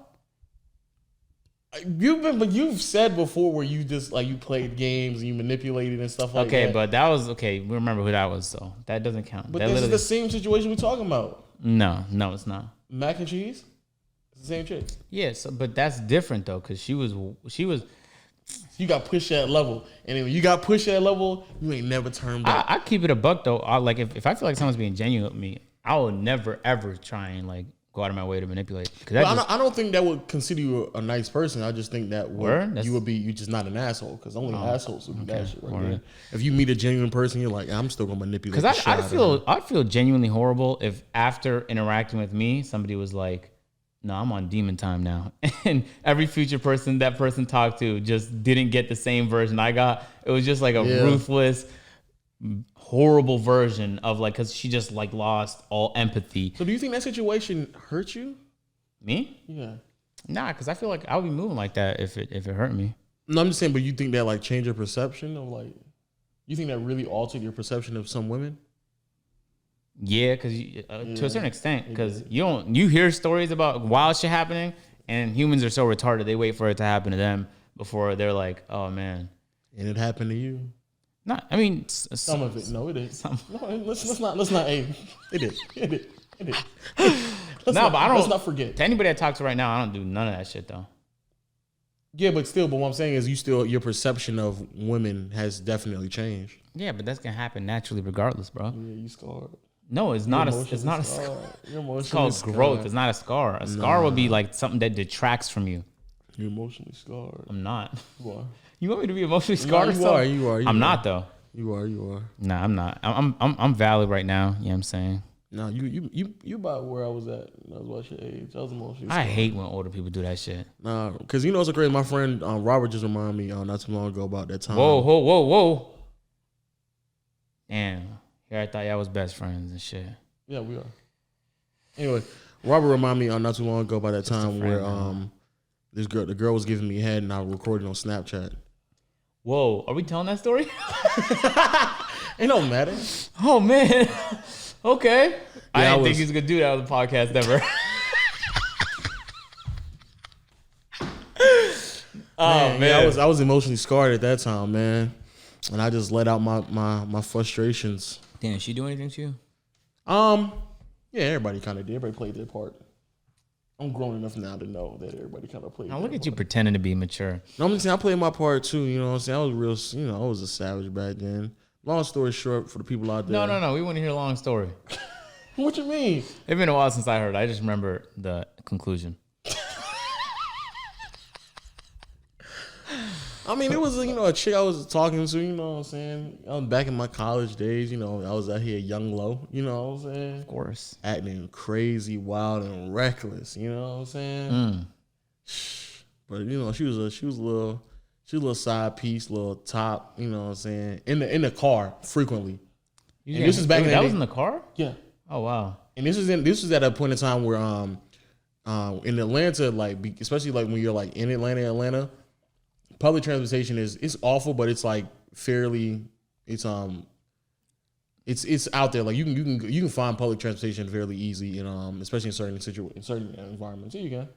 You've said before where you just like you played games and you manipulated and stuff like that. Okay, but that was okay. We remember who that was, so that doesn't count. But that this is literally- the same situation we're talking about. No, it's not. Mac and cheese, it's the same chick. Yeah, so but that's different though, because she was. You got pushed at that level, and then when you got pushed at that level, you ain't never turned back. I keep it a buck though. Like if I feel like someone's being genuine with me, I will never ever try and like go out of my way to manipulate. Because I don't think that would consider you a nice person. I just think that you just not an asshole. Because only assholes would do that shit right there. If you meet a genuine person, you're like, I'm still gonna manipulate. Because I feel genuinely horrible if after interacting with me, somebody was like, "No, I'm on demon time now," and every future person that person talked to just didn't get the same version I got. It was just like a ruthless, horrible version of like, because she just like lost all empathy. So do you think that situation hurt you? Me? Yeah. Nah, because I feel like I would be moving like that if it hurt me. No, I'm just saying, but you think that like changed your perception of like, you think that really altered your perception of some women? Yeah, because to a certain extent, because you hear stories about wild shit happening, and humans are so retarded they wait for it to happen to them before they're like, oh man. And it happened to you. Not, I mean, Some of it. No, it is. No, let's not aim. It is. Let's not forget. To anybody I talk to right now, I don't do none of that shit though. Yeah, but what I'm saying is your perception of women has definitely changed. Yeah, but that's gonna happen naturally regardless, bro. Yeah, you scarred. No, it's not a scar. It's called growth. It's not a scar. A scar would be like something that detracts from you. You're emotionally scarred. I'm not. You are. You want me to be emotionally scarred? You are. I'm not though. You are. Nah, I'm not. I'm valid right now. You know what I'm saying? No, you about where I was at. I was about your age. I was emotionally scarred. I hate when older people do that shit. Nah, because you know what's so crazy? My friend Robert just reminded me not too long ago about that time. Whoa. Damn. Here I thought y'all was best friends and shit. Yeah, we are. Anyway, Robert reminded me not too long ago about that time where the girl was giving me head and I recorded on Snapchat. Whoa, are we telling that story? It don't matter. Oh man. Okay. I Yeah, didn't think he was gonna do that on the podcast ever. Man, yeah, I was emotionally scarred at that time, man, and I just let out my frustrations. Damn, did she do anything to you? Yeah, everybody kind of did. Everybody played their part. I'm grown enough now to know that everybody kind of played. Now look at you pretending to be mature. No, I'm saying I played my part too. You know what I'm saying? I was real. You know, I was a savage back then. Long story short, for the people out there. No. We want to hear a long story. What you mean? It's been a while since I heard. I just remember the conclusion. I mean, it was, you know, a chick I was talking to, you know what I'm saying? I was back in my college days, you know, I was out here young low, you know what I'm saying? Of course. Acting crazy, wild, and reckless, you know what I'm saying? But, you know, she was a little side piece, little top, you know what I'm saying? In the car, frequently. And this is back in that was in the car? Yeah. Oh wow. And this was at a point in time where in Atlanta, like especially like when you're like in Atlanta, public transportation it's awful, but it's like fairly it's out there. Like you can find public transportation fairly easy, and especially in certain environments. Yeah, you can.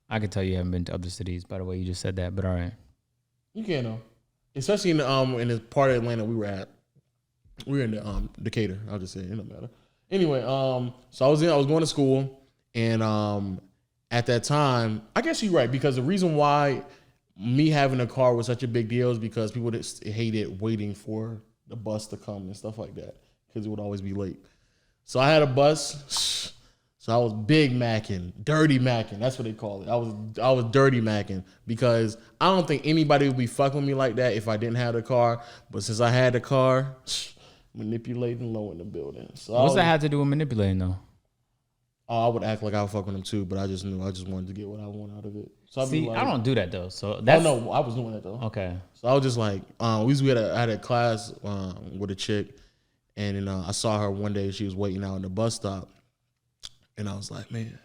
I could tell you haven't been to other cities by the way you just said that, but all right. You can though, especially in the part of Atlanta we were at. We were in Decatur. I'll just say it don't matter. Anyway, so I was going to school, and at that time, I guess you're right, because the reason why me having a car was such a big deal is because people just hated waiting for the bus to come and stuff like that, because it would always be late. So I had a bus, so I was big macking, dirty macking. That's what they call it. I was dirty macking, because I don't think anybody would be fucking with me like that if I didn't have the car. But since I had the car, manipulating low in the building. So what's that have to do with manipulating though? I would act like I would fuck with them too, but I just wanted to get what I want out of it. So I'd be like, I don't do that though. So that's no, I was doing that though. Okay. So I was just like, I had a class with a chick, and then I saw her one day. She was waiting out in the bus stop, and I was like, man,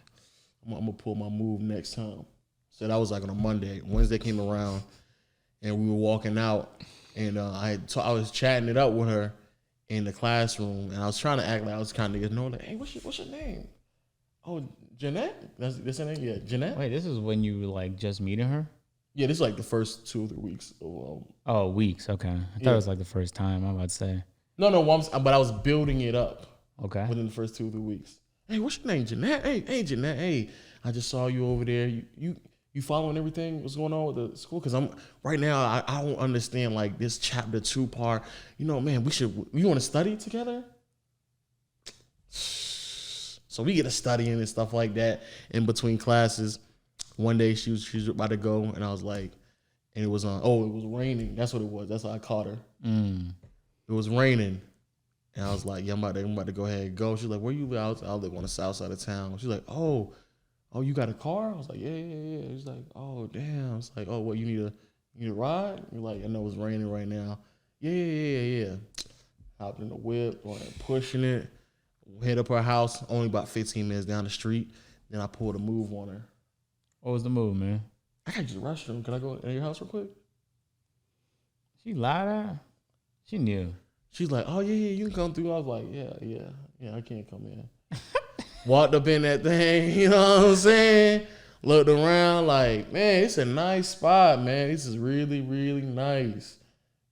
I'm gonna pull my move next time. So that was like on a Monday. Wednesday came around, and we were walking out, and I was chatting it up with her in the classroom, and I was trying to act like I was kind of like, hey, what's your name? Oh, Jeanette? That's her name? Yeah, Jeanette. Wait, this is when you were like just meeting her? Yeah, this is like the first 2 or 3 weeks. Weeks. Okay, I thought it was like the first time. I'm about to say. No, but I was building it up. Okay. Within the first 2 or 3 weeks. Hey, what's your name, Jeanette? Hey, Jeanette. Hey, I just saw you over there. You following everything? What's going on with the school? Because I'm right now. I don't understand like this chapter 2 part. You know, man, we want to study together. So we get to studying and stuff like that in between classes. One day she was about to go, and I was like, and it was it was raining. That's what it was. That's how I caught her. It was raining, and I was like, yeah, I'm about to go ahead and go. She's like, where you live? I live on the south side of town. She's like, oh, you got a car? I was like, yeah. She's like, oh, damn. It's like, oh, what, you need a ride? You're like, I know it's raining right now. Yeah. Hopped in the whip, pushing it. Head up her house, only about 15 minutes down the street. Then I pulled a move on her. What was the move, man? I got to use the restroom. Can I go in your house real quick? She lied at? She knew. She's like, oh, yeah, you can come through. I was like, yeah, I can't come in. Walked up in that thing, you know what I'm saying? Looked around like, man, it's a nice spot, man. This is really, really nice.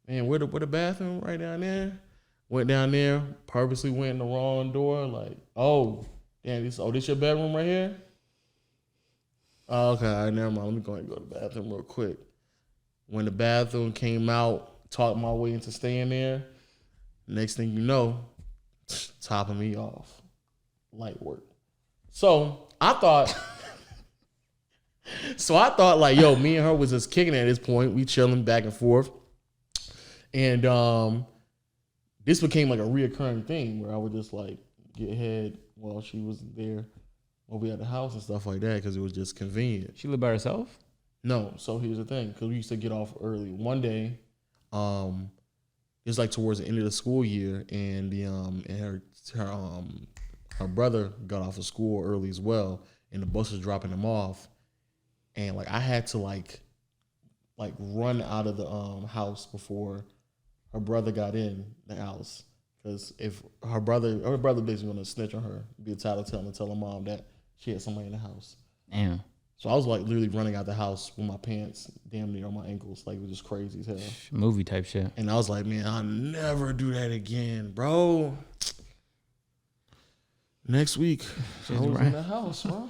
Man, where the bathroom? Right down there? Went down there, purposely went in the wrong door. Like, oh, damn, this your bedroom right here? Oh, okay, all right, never mind. Let me go ahead and go to the bathroom real quick. When the bathroom came out, talked my way into staying there. Next thing you know, topping me off. Light work. So I thought like, yo, me and her was just kicking at this point. We chilling back and forth. And this became like a reoccurring thing where I would just like get head while she was there, while we had the house and stuff like that, because it was just convenient. She lived by herself? No. So here's the thing, because we used to get off early. One day, it's like towards the end of the school year, and her brother got off of school early as well, and the bus was dropping him off, and like I had to like run out of the house before her brother got in the house. Because if her brother basically gonna snitch on her, be a tattletale and tell her mom that she had somebody in the house. Damn. So I was like literally running out the house with my pants damn near on my ankles. Like it was just crazy as hell. Movie type shit. And I was like, man, I'll never do that again, bro. Next week, I was in the house, bro.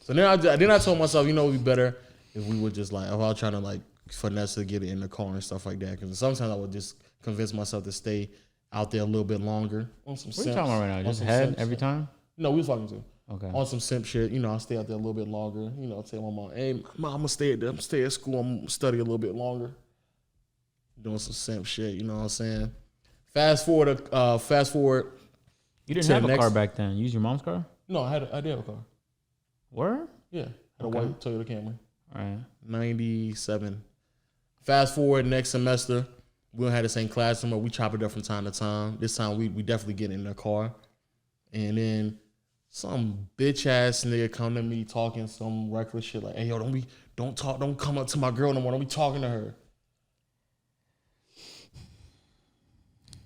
So then I told myself, you know, it'd be better if we would just like, if I was trying to like finesse to get it in the car and stuff like that. Because sometimes I would just convince myself to stay out there a little bit longer on some What are you talking about right now? Just head every time? No, we was talking to. Okay. On some simp shit, you know, I'll stay out there a little bit longer. You know, tell my mom, hey, mom, I'm gonna stay at school. I'm gonna study a little bit longer. Doing some simp shit, you know what I'm saying? Fast forward. You didn't have a car back then. You used your mom's car? No, I did have a car. Where? Yeah, had a white Toyota Camry. All right. 97. Fast forward next semester, we don't have the same class anymore. We chop it up from time to time. This time we definitely get in the car. And then some bitch ass nigga come to me talking some reckless shit like, hey yo, don't come up to my girl no more. Don't be talking to her.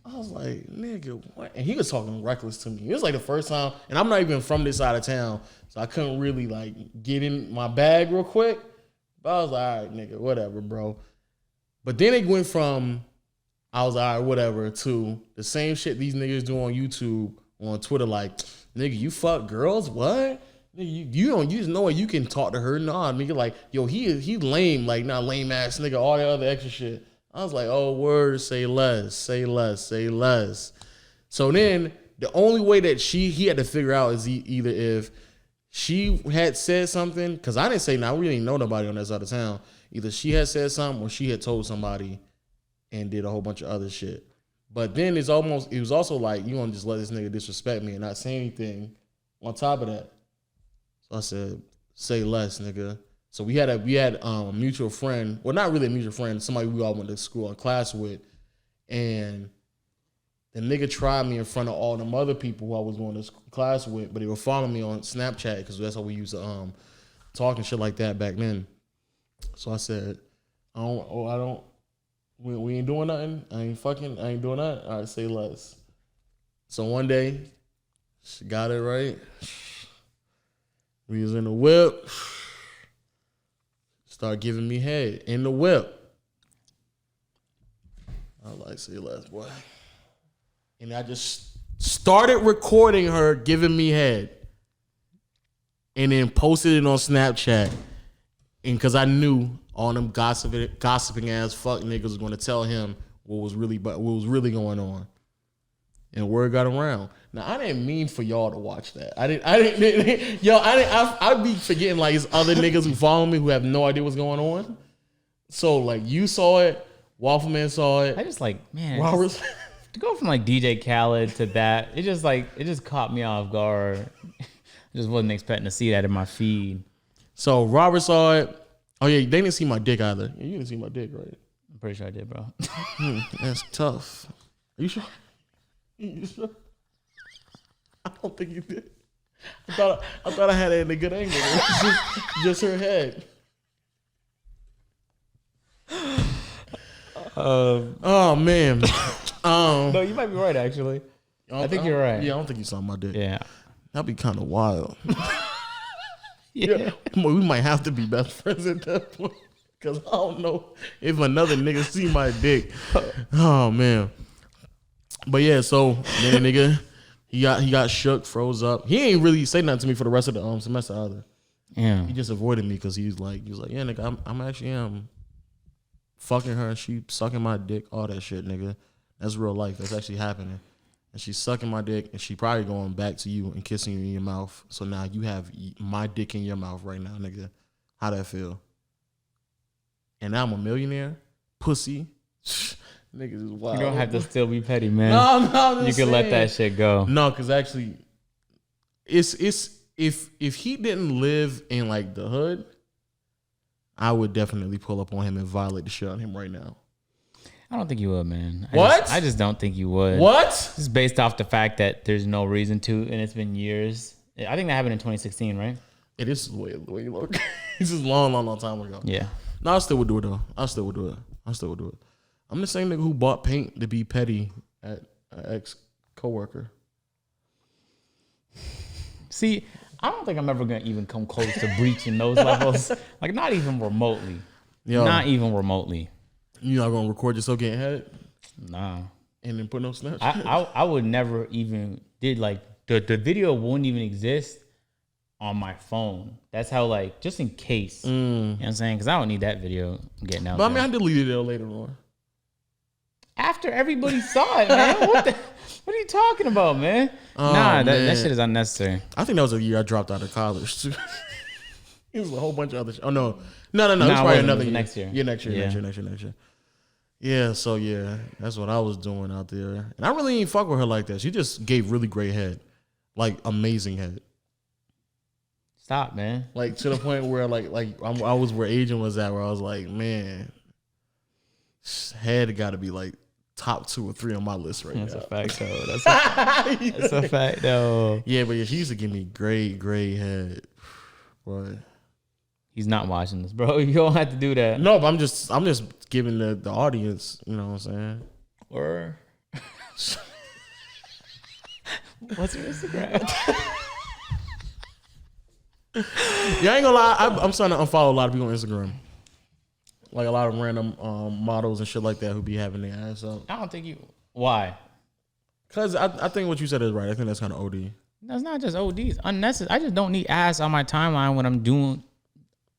I was like, nigga, what? And he was talking reckless to me. It was like the first time, and I'm not even from this side of town, so I couldn't really like get in my bag real quick. But I was like, all right, nigga, whatever, bro. But then it went from, I was like, all right, whatever, to the same shit these niggas do on YouTube, on Twitter, like, nigga, you fuck girls? What? Nigga, you just know you can talk to her. Nah, nigga, like, yo, he lame, like, not lame ass nigga, all that other extra shit. I was like, oh, word, say less, say less, say less. So then the only way that he had to figure out is either if she had said something, because I didn't say, we didn't know nobody on that side of town. Either she had said something or she had told somebody and did a whole bunch of other shit. But then it was also like, you gonna just let this nigga disrespect me and not say anything on top of that. So I said, say less, nigga. So we had a mutual friend, well, not really a mutual friend, somebody we all went to school and class with, and the nigga tried me in front of all them other people who I was going to class with, but they were following me on Snapchat because that's how we used to talk and shit like that back then. So I said, we ain't doing nothing. I ain't doing nothing. All right, say less. So one day, she got it right. We was in the whip. Start giving me head in the whip. I was like, say less, boy. And I just started recording her giving me head. And then posted it on Snapchat. And because I knew all them gossiping ass fuck niggas was going to tell him what was really going on. And word got around. Now I didn't mean for y'all to watch that. I'd be forgetting like it's other niggas who follow me who have no idea what's going on. So like you saw it, Waffle Man saw it. I just like, man, Robert. To go from like DJ Khaled to that, it just caught me off guard. I just wasn't expecting to see that in my feed. So Robert saw it. Oh yeah, they didn't see my dick either. Yeah, you didn't see my dick, right? I'm pretty sure I did, bro. That's tough. Are you sure? You sure? I don't think you did. I thought I had it in a good angle. Just her head. Oh man. No, you might be right actually. I think you're right. Yeah, I don't think you saw my dick. Yeah. That'd be kind of wild. Yeah. We might have to be best friends at that point. Cause I don't know if another nigga see my dick. Oh man. But yeah, so then the nigga, he got shook, froze up. He ain't really say nothing to me for the rest of the semester either. Yeah. He just avoided me because he was like, yeah, nigga, I'm actually fucking her. She sucking my dick, all that shit, nigga. That's real life. That's actually happening. And she's sucking my dick, and she probably going back to you and kissing you in your mouth. So now you have my dick in your mouth right now, nigga. How that feel? And now I'm a millionaire? Pussy? Niggas is wild. You don't have to still be petty, man. No, you can let that shit go. No, because actually, it's if he didn't live in like the hood, I would definitely pull up on him and violate the shit on him right now. I don't think you would, man. I just don't think you would. What? Just based off the fact that there's no reason to, and it's been years. I think that happened in 2016, right? It is way look. This is long time ago. Yeah. No, I still would do it though. I still would do it. I'm the same nigga who bought paint to be petty at an ex-coworker. See, I don't think I'm ever gonna even come close to breaching those levels. Like, not even remotely. Yo, Not even remotely. you not gonna record yourself getting head Nah. and then put no Snapchat? I would never even did like the video wouldn't even exist on my phone. That's how, like, just in case. You know what I'm saying? Because I don't need that video getting out. But I there. mean, I deleted it later on. After everybody saw it, man. What are you talking about, man? Oh, that man. shit is unnecessary. I think that was a year I dropped out of college too. It was a whole bunch of other shit. Oh no. It was probably it another was year. next year. Yeah, next year. Yeah. Yeah, so yeah, that's what I was doing out there. And I really ain't fuck with her like that. She just gave really great head. Like amazing head. Stop, man. Like to the point where I was where Agent was at, where I was like, man, head got to be like top 2 or 3 on my list right That's now. a fact, though. That's a fact, though. Yeah, but yeah, she used to give me great head. Boy. He's not watching this, bro. You don't have to do that. No, but I'm just giving the audience, you know what I'm saying? Or what's your Instagram? Yeah, I ain't gonna lie. I'm starting to unfollow a lot of people on Instagram. Like a lot of random models and shit like that who be having their ass up. I don't think you. Why? Cause I think what you said is right. I think that's kind of OD. That's not just ODs. Unnecessary. I just don't need ass on my timeline when I'm doing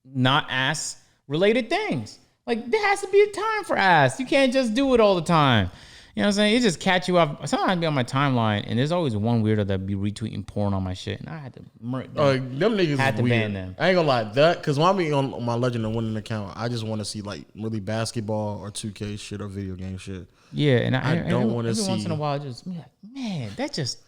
not ass related things. Like, there has to be a time for ass. You can't just do it all the time. You know what I'm saying? It just catch you off. Sometimes I be on my timeline and there's always one weirdo that be retweeting porn on my shit, and I had to murk them. Them niggas Had is to weird. ban them. I ain't gonna lie. That cause when I be on my Legend of Winning account, I just want to see like really basketball or 2K shit or video game shit. Yeah, and I don't want to every see. once in a while, I just be like, man, that just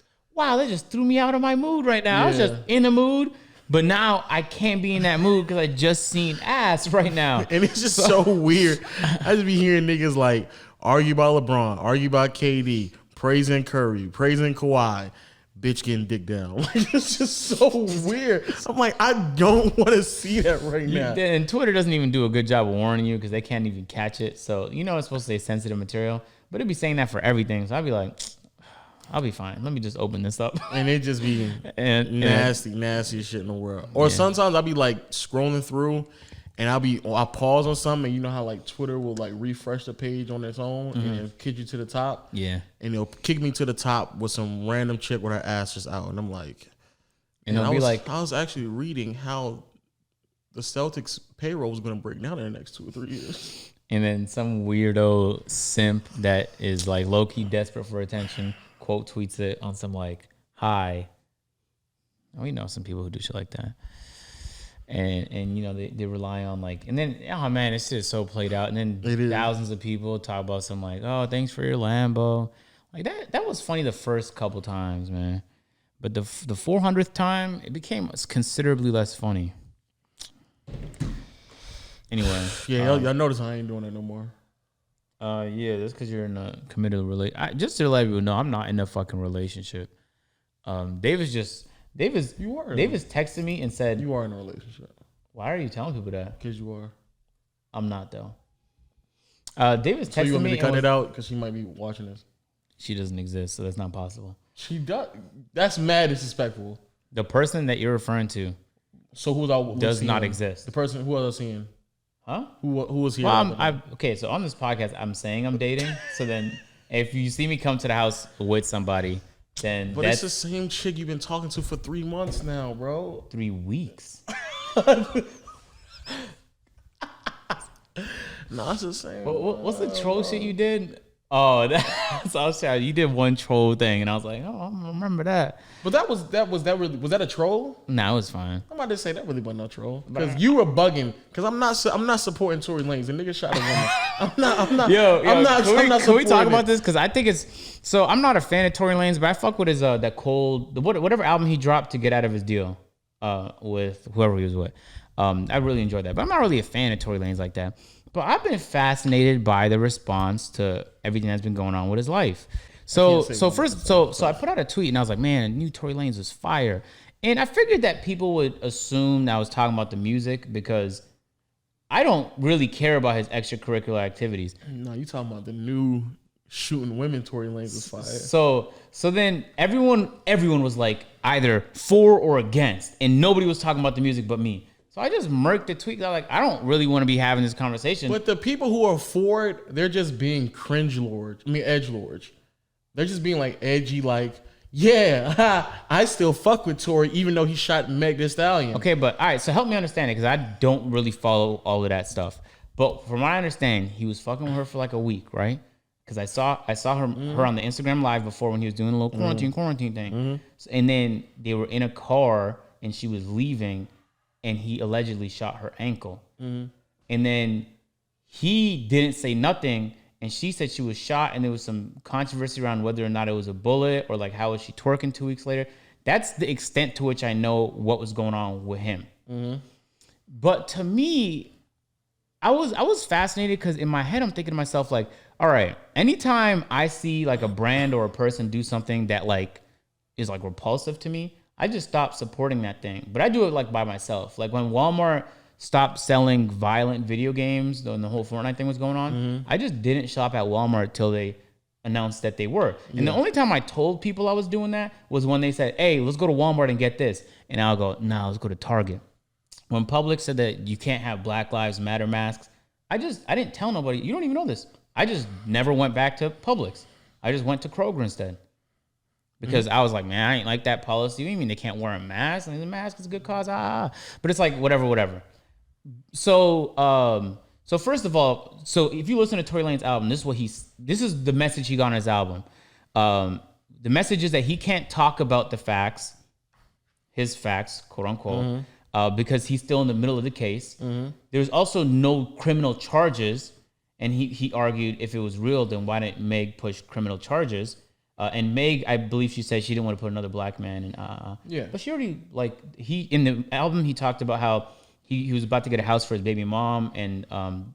threw me out of my mood right now. I was just Yeah. in the mood, but now I can't be in that mood because I just seen ass right now. And it's just so weird. I just be hearing niggas like argue about LeBron, argue about KD, praising Curry, praising Kawhi, bitch getting dick down. Like, it's just so weird. I'm like, I don't want to see that right now. And Twitter doesn't even do a good job of warning you because they can't even catch it. So, you know, it's supposed to say sensitive material, but it'd be saying that for everything. So I'd be like, I'll be fine. Let me just open this up. And it just be And nasty shit in the world. Or sometimes I'll be like scrolling through and I'll pause on something, and you know how like Twitter will like refresh the page on its own and then kick you to the top? yeah. And it'll kick me to the top with some random chick with her ass just out. And I'm like, And it'll be like, I was actually reading how the Celtics payroll was going to break down in the next 2 or 3 years. and then some weirdo simp that is like low key desperate for attention quote tweets it on some like, hi. We know some people who do shit like that. And you know, they rely on like, and then, oh man, it's just so played out. And then thousands of people talk about some like, oh, thanks for your Lambo. Like that was funny the first couple times, man. But the 400th time, it became considerably less funny. Anyway. Yeah, y'all notice I ain't doing that no more. Yeah, that's because you're in a committed relationship. Just to let people know, I'm not in a fucking relationship. Davis texted me and said, You are in a relationship. why are you telling people that? Because you are. I'm not though. Davis texted So you want me me to cut it out? Because she might be watching this. She doesn't exist, so that's not possible. She does. That's mad disrespectful. The person that you're referring to So who's does not seeing? exist. The person who else seeing? Huh? Who was here? Well, okay, so on this podcast, I'm saying I'm dating. So then if you see me come to the house with somebody, then But that's it's the same chick you've been talking to for 3 months now, bro. 3 weeks. No, it's the same. What's the troll shit you did? Oh, that's I was saying you did one troll thing, and I was like, oh, I don't remember that. But was that a troll? Nah, it was fine. I'm about to say that really wasn't no troll because you were bugging. Because I'm not supporting Tory Lanez. The nigga shot a woman. I'm not. Can we talk supporting about it. this? Because I think it's so. I'm not a fan of Tory Lanez, but I fuck with his whatever album he dropped to get out of his deal with whoever he was with. I really enjoyed that, but I'm not really a fan of Tory Lanez like that. But I've been fascinated by the response to everything that's been going on with his life. So I put out a tweet and I was like, man, I knew Tory Lanez was fire. And I figured that people would assume that I was talking about the music because I don't really care about his extracurricular activities. No, you talking about the new shooting women Tory Lanez was fired. So then everyone was like either for or against, and nobody was talking about the music but me. So I just murked the tweet. I like, I don't really want to be having this conversation. But the people who are for it, they're just being edgelords. They're just being like edgy, like, yeah, I still fuck with Tory even though he shot Meg Thee Stallion. Okay, but all right, so help me understand it, because I don't really follow all of that stuff. But from what I understand, he was fucking with her for like a week, right? Because I saw her on the Instagram Live before when he was doing a little quarantine thing. And then they were in a car and she was leaving and he allegedly shot her ankle. And then he didn't say nothing and she said she was shot and there was some controversy around whether or not it was a bullet or like how was she twerking 2 weeks later. That's the extent to which I know what was going on with him. But to me, I was fascinated because in my head I'm thinking to myself like, all right, anytime I see like a brand or a person do something that like is like repulsive to me, I just stop supporting that thing. But I do it like by myself. Like when Walmart stopped selling violent video games when the whole Fortnite thing was going on, I just didn't shop at Walmart till they announced that they were. And the only time I told people I was doing that was when they said, hey, let's go to Walmart and get this. And I'll go, nah, let's go to Target. When Publix said that you can't have Black Lives Matter masks, I didn't tell nobody. You don't even know this. I just never went back to Publix. I just went to Kroger instead. Because I was like, man, I ain't like that policy. What do you mean they can't wear a mask? And the mask is a good cause. But it's like, whatever. So first of all, so if you listen to Tory Lanez album, this is the message he got on his album. The message is that he can't talk about the facts, his facts, quote unquote, because he's still in the middle of the case. There's also no criminal charges. And he argued if it was real, then why didn't Meg push criminal charges? And Meg, I believe she said she didn't want to put another black man in. Yeah. But she already, like, in the album, he talked about how he was about to get a house for his baby mom, and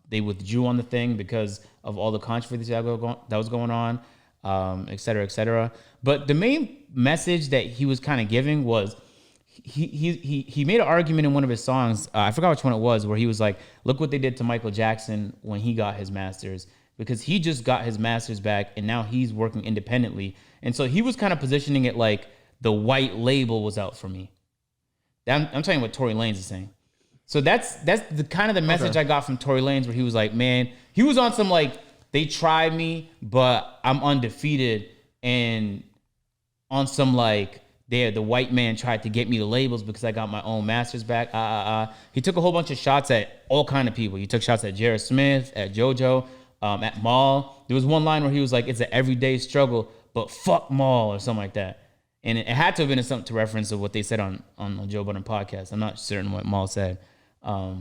they withdrew on the thing because of all the controversy that was going on, et cetera, et cetera. But the main message that he was kind of giving was, he made an argument in one of his songs, I forgot which one it was, where he was like, look what they did to Michael Jackson when he got his master's, because he just got his master's back and now he's working independently. And so he was kind of positioning it like the white label was out for me. I'm telling you what Tory Lanez is saying. So that's the kind of the message I got from Tory Lanez, where he was like, man, he was on some like, they tried me, but I'm undefeated, and on some like, the white man tried to get me the labels because I got my own masters back. He took a whole bunch of shots at all kind of people. He took shots at Jared Smith, at JoJo, at Maul. There was one line where he was like, it's an everyday struggle, but fuck Maul, or something like that. And it had to have been something to reference of what they said on the Joe Budden podcast. I'm not certain what Maul said. But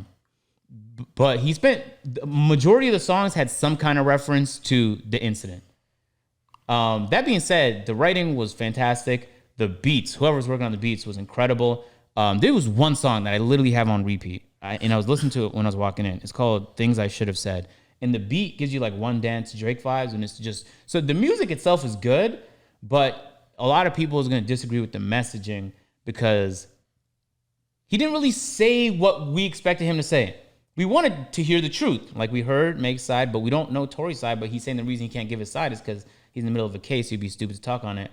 the majority of the songs had some kind of reference to the incident. That being said, the writing was fantastic. The beats, whoever's working on the beats was incredible. There was one song that I literally have on repeat, and I was listening to it when I was walking in. It's called Things I Should Have Said. And the beat gives you like One Dance Drake vibes, and it's just, so the music itself is good, but a lot of people is going to disagree with the messaging because he didn't really say what we expected him to say. We wanted to hear the truth. Like we heard Meg's side, but we don't know Tory's side, but he's saying the reason he can't give his side is because he's in the middle of a case. He'd be stupid to talk on it.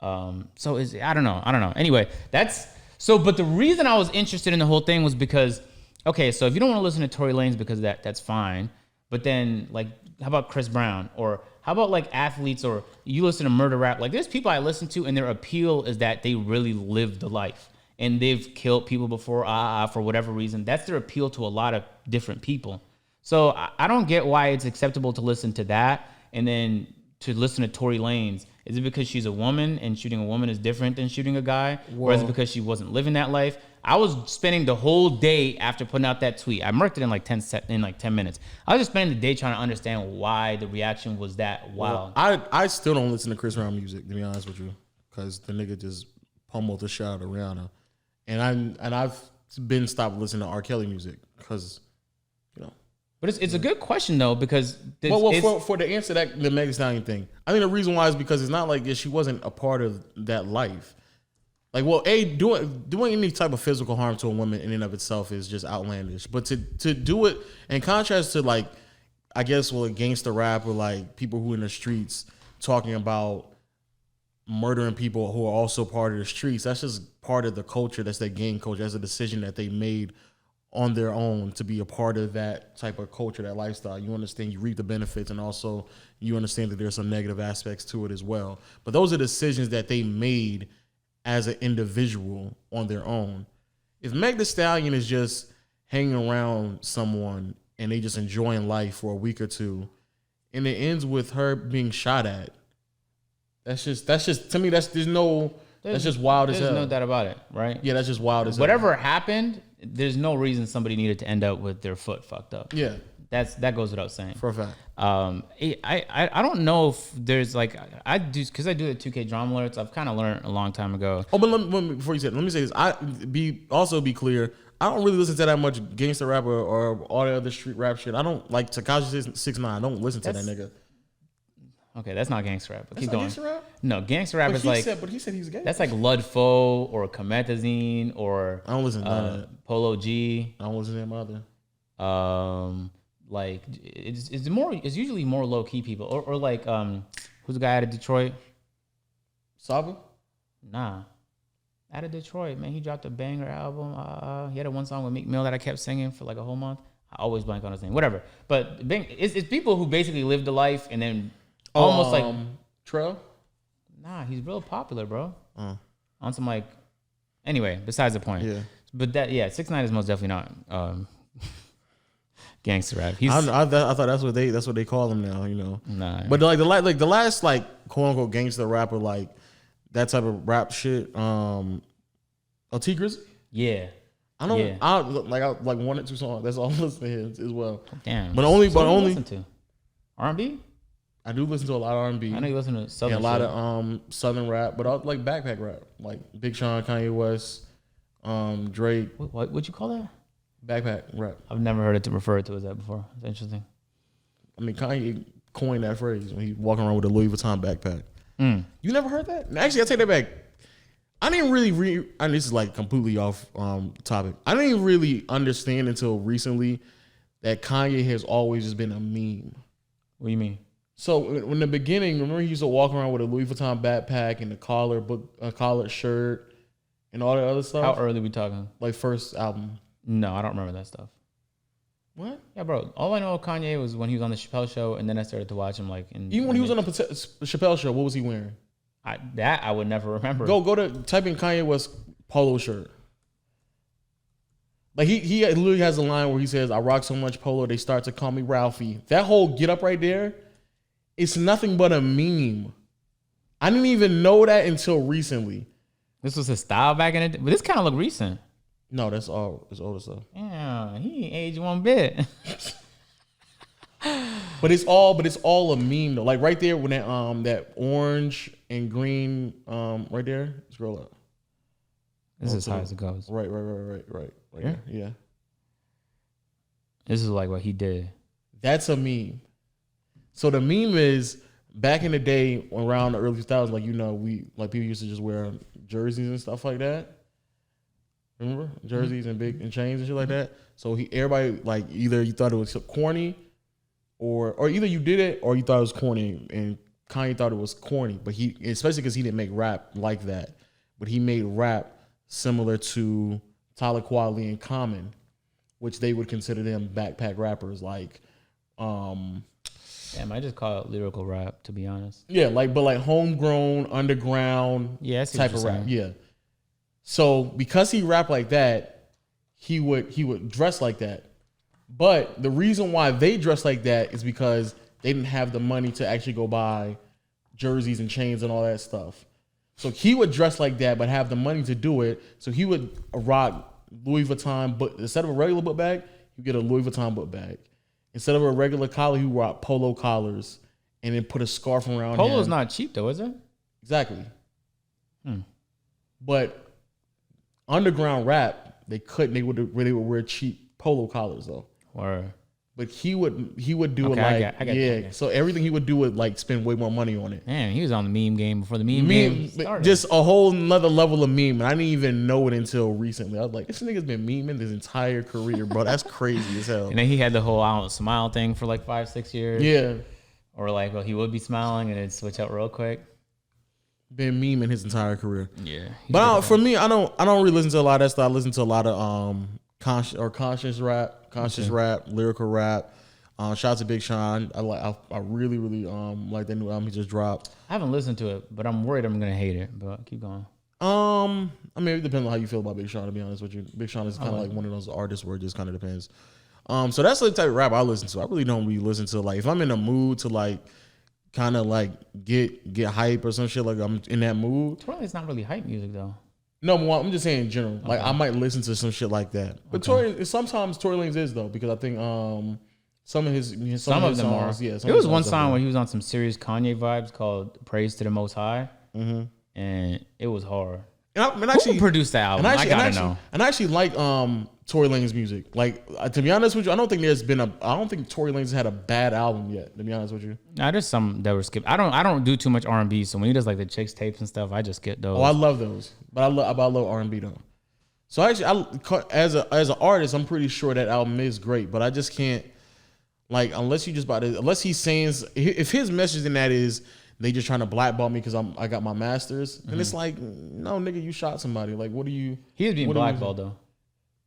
I don't know. Anyway, but the reason I was interested in the whole thing was because, okay, so if you don't want to listen to Tory Lanez because of that, that's fine. But then, like, how about Chris Brown? Or how about, like, athletes, or you listen to murder rap? Like, there's people I listen to, and their appeal is that they really live the life. And they've killed people before, for whatever reason. That's their appeal to a lot of different people. So I don't get why it's acceptable to listen to that and then to listen to Tory Lanez. Is it because she's a woman and shooting a woman is different than shooting a guy? Whoa. Or is it because she wasn't living that life? I was spending the whole day after putting out that tweet. I marked it in like 10 minutes. I was just spending the day trying to understand why the reaction was that wild. Well, I still don't listen to Chris Brown music, to be honest with you, because the nigga just pummeled the shit out of Rihanna, and I've been stopped listening to R. Kelly music because, you know. But it's a good question though, because for the answer that the Meg Thee Stallion thing, I think the reason why is because it's not like she wasn't a part of that life. Like, well, doing any type of physical harm to a woman in and of itself is just outlandish. But to do it in contrast to like, I guess, well, gangster rap or like people who in the streets talking about murdering people who are also part of the streets. That's just part of the culture. That's their gang culture. That's a decision that they made on their own to be a part of that type of culture, that lifestyle. You understand, you reap the benefits, and also you understand that there's some negative aspects to it as well. But those are decisions that they made as an individual on their own. If Meg Thee Stallion is just hanging around someone and they just enjoying life for a week or two, and it ends with her being shot at, that's just to me, that's just wild as hell. There's no doubt about it, right? Yeah, that's just wild as hell. Whatever happened, there's no reason somebody needed to end up with their foot fucked up. Yeah. That goes without saying. For a fact. I don't know if there's like, because I do the 2K drama alerts. I've kind of learned a long time ago. Oh, but before you say it, let me say this. Also be clear. I don't really listen to that much gangster rap or all the other street rap shit. I don't like Tekashi 6ix9ine. I don't listen to that nigga. Okay, that's not gangster rap. But That's keep not going. gangster rap? No, gangster rap is like. But he said he's gay. That's like Ludfo or Comethazine or. I don't listen to that. Polo G. I don't listen to him either. Like it's usually more low key people or like who's the guy out of Detroit? Saba? Nah, out of Detroit, man. He dropped a banger album. He had a one song with Meek Mill that I kept singing for like a whole month. I always blank on his name. Whatever. But it's people who basically lived the life and then almost like Trell. Nah, he's real popular, bro. On some like. Anyway, besides the point. Yeah. But 6ix9ine is most definitely not. Gangster rap. I thought that's what they call him now, you know. Nah. But the last like quote unquote gangster rapper, like that type of rap shit. T Grizzly. Yeah. I don't. Yeah. I like one or two songs. That's all I listen to his as well. Damn. But only. Listen to R&B. I do listen to a lot of R&B. I know you listen to Southern. And a lot of Southern rap, but I like backpack rap, like Big Sean, Kanye West, Drake. What'd you call that? Backpack rap. I've never heard it referred to as that before. It's interesting. I mean, Kanye coined that phrase when he's walking around with a Louis Vuitton backpack. You never heard that? Actually, I take that back. I didn't really and this is like completely off topic. I didn't really understand until recently that Kanye has always just been a meme. What do you mean? So in the beginning, remember he used to walk around with a Louis Vuitton backpack and a collared shirt and all that other stuff? How early we talking? Like first album. No, I don't remember that stuff. What? Yeah, bro. All I know of Kanye was when he was on the Chappelle Show, and then I started to watch him like. Even when he was on the Chappelle Show, what was he wearing? I would never remember. Go to type in Kanye West polo shirt. Like he literally has a line where he says, "I rock so much polo, they start to call me Ralphie." That whole get up right there, it's nothing but a meme. I didn't even know that until recently. This was his style back in the day, but this kind of look recent. No, that's all. It's older stuff. Yeah, he ain't aged one bit. But it's all a meme though. Like right there when that orange and green right there. Scroll up. This is as high as it goes. Right here. Yeah. This is like what he did. That's a meme. So the meme is back in the day around the early 2000s, like people used to just wear jerseys and stuff like that. Remember jerseys and big and chains and shit like that. So everybody like either you thought it was corny, or either you did it or you thought it was corny, and Kanye thought it was corny. But he, especially because he didn't make rap like that, but he made rap similar to Talib Kweli and Common, which they would consider them backpack rappers. Like, damn, I just call it lyrical rap, to be honest. Yeah, but homegrown, underground, type of rap. Yeah. So because he rapped like that, he would dress like that. But the reason why they dress like that is because they didn't have the money to actually go buy jerseys and chains and all that stuff. So he would dress like that, but have the money to do it. So he would rock Louis Vuitton, but instead of a regular book bag, you get a Louis Vuitton book bag. Instead of a regular collar, he would rock polo collars and then put a scarf around him. Polo's not cheap though, is it? Exactly. But underground rap, they would wear cheap polo collars though. Or But he would do Okay, it I like got you. So everything he would do would like spend way more money on it. Man, he was on the meme game before the meme game started. Just a whole nother level of meme, and I didn't even know it until recently. I was like, this nigga's been memeing his entire career, bro. That's crazy as hell. And then he had the whole I don't smile thing for like 5-6 years. Yeah, Or like, well, he would be smiling and it'd switch out real quick. been memeing his entire career. Yeah. But for me, I don't really listen to a lot of that stuff. I listen to a lot of conscious rap, lyrical rap. Shout out to Big Sean. I really like that new album he just dropped. I haven't listened to it, but I'm worried I'm gonna hate it. But keep going. I mean, it depends on how you feel about Big Sean. To be honest with you, Big Sean is kind of like one of those artists where it just kind of depends. So that's the type of rap I listen to. I really don't really listen to like if I'm in a mood to like kind of like get hype or some shit. Like I'm in that mood. Tory Lanez not really hype music though. No, I'm just saying in general. Like I might listen to some shit like that. But sometimes Tory Lanez is though because I think some of his songs, yeah. There was one song where he was on some serious Kanye vibes called "Praise to the Most High," and it was hard. And actually, who produced that album? I gotta know. And I actually like Tory Lanez music. Like to be honest with you, I don't think Tory Lanez had a bad album yet. To be honest with you, Nah, there's some that were skipped. I don't do too much R&B, so when he does like the chicks tapes and stuff, I just skip those. Oh, I love those, but I love R&B though. So actually, as an artist, I'm pretty sure that album is great, but I just can't. Like unless he's saying if his message in that is they just trying to blackball me because I got my master's, and it's like no nigga, you shot somebody. Like what do you? He was being blackballed though.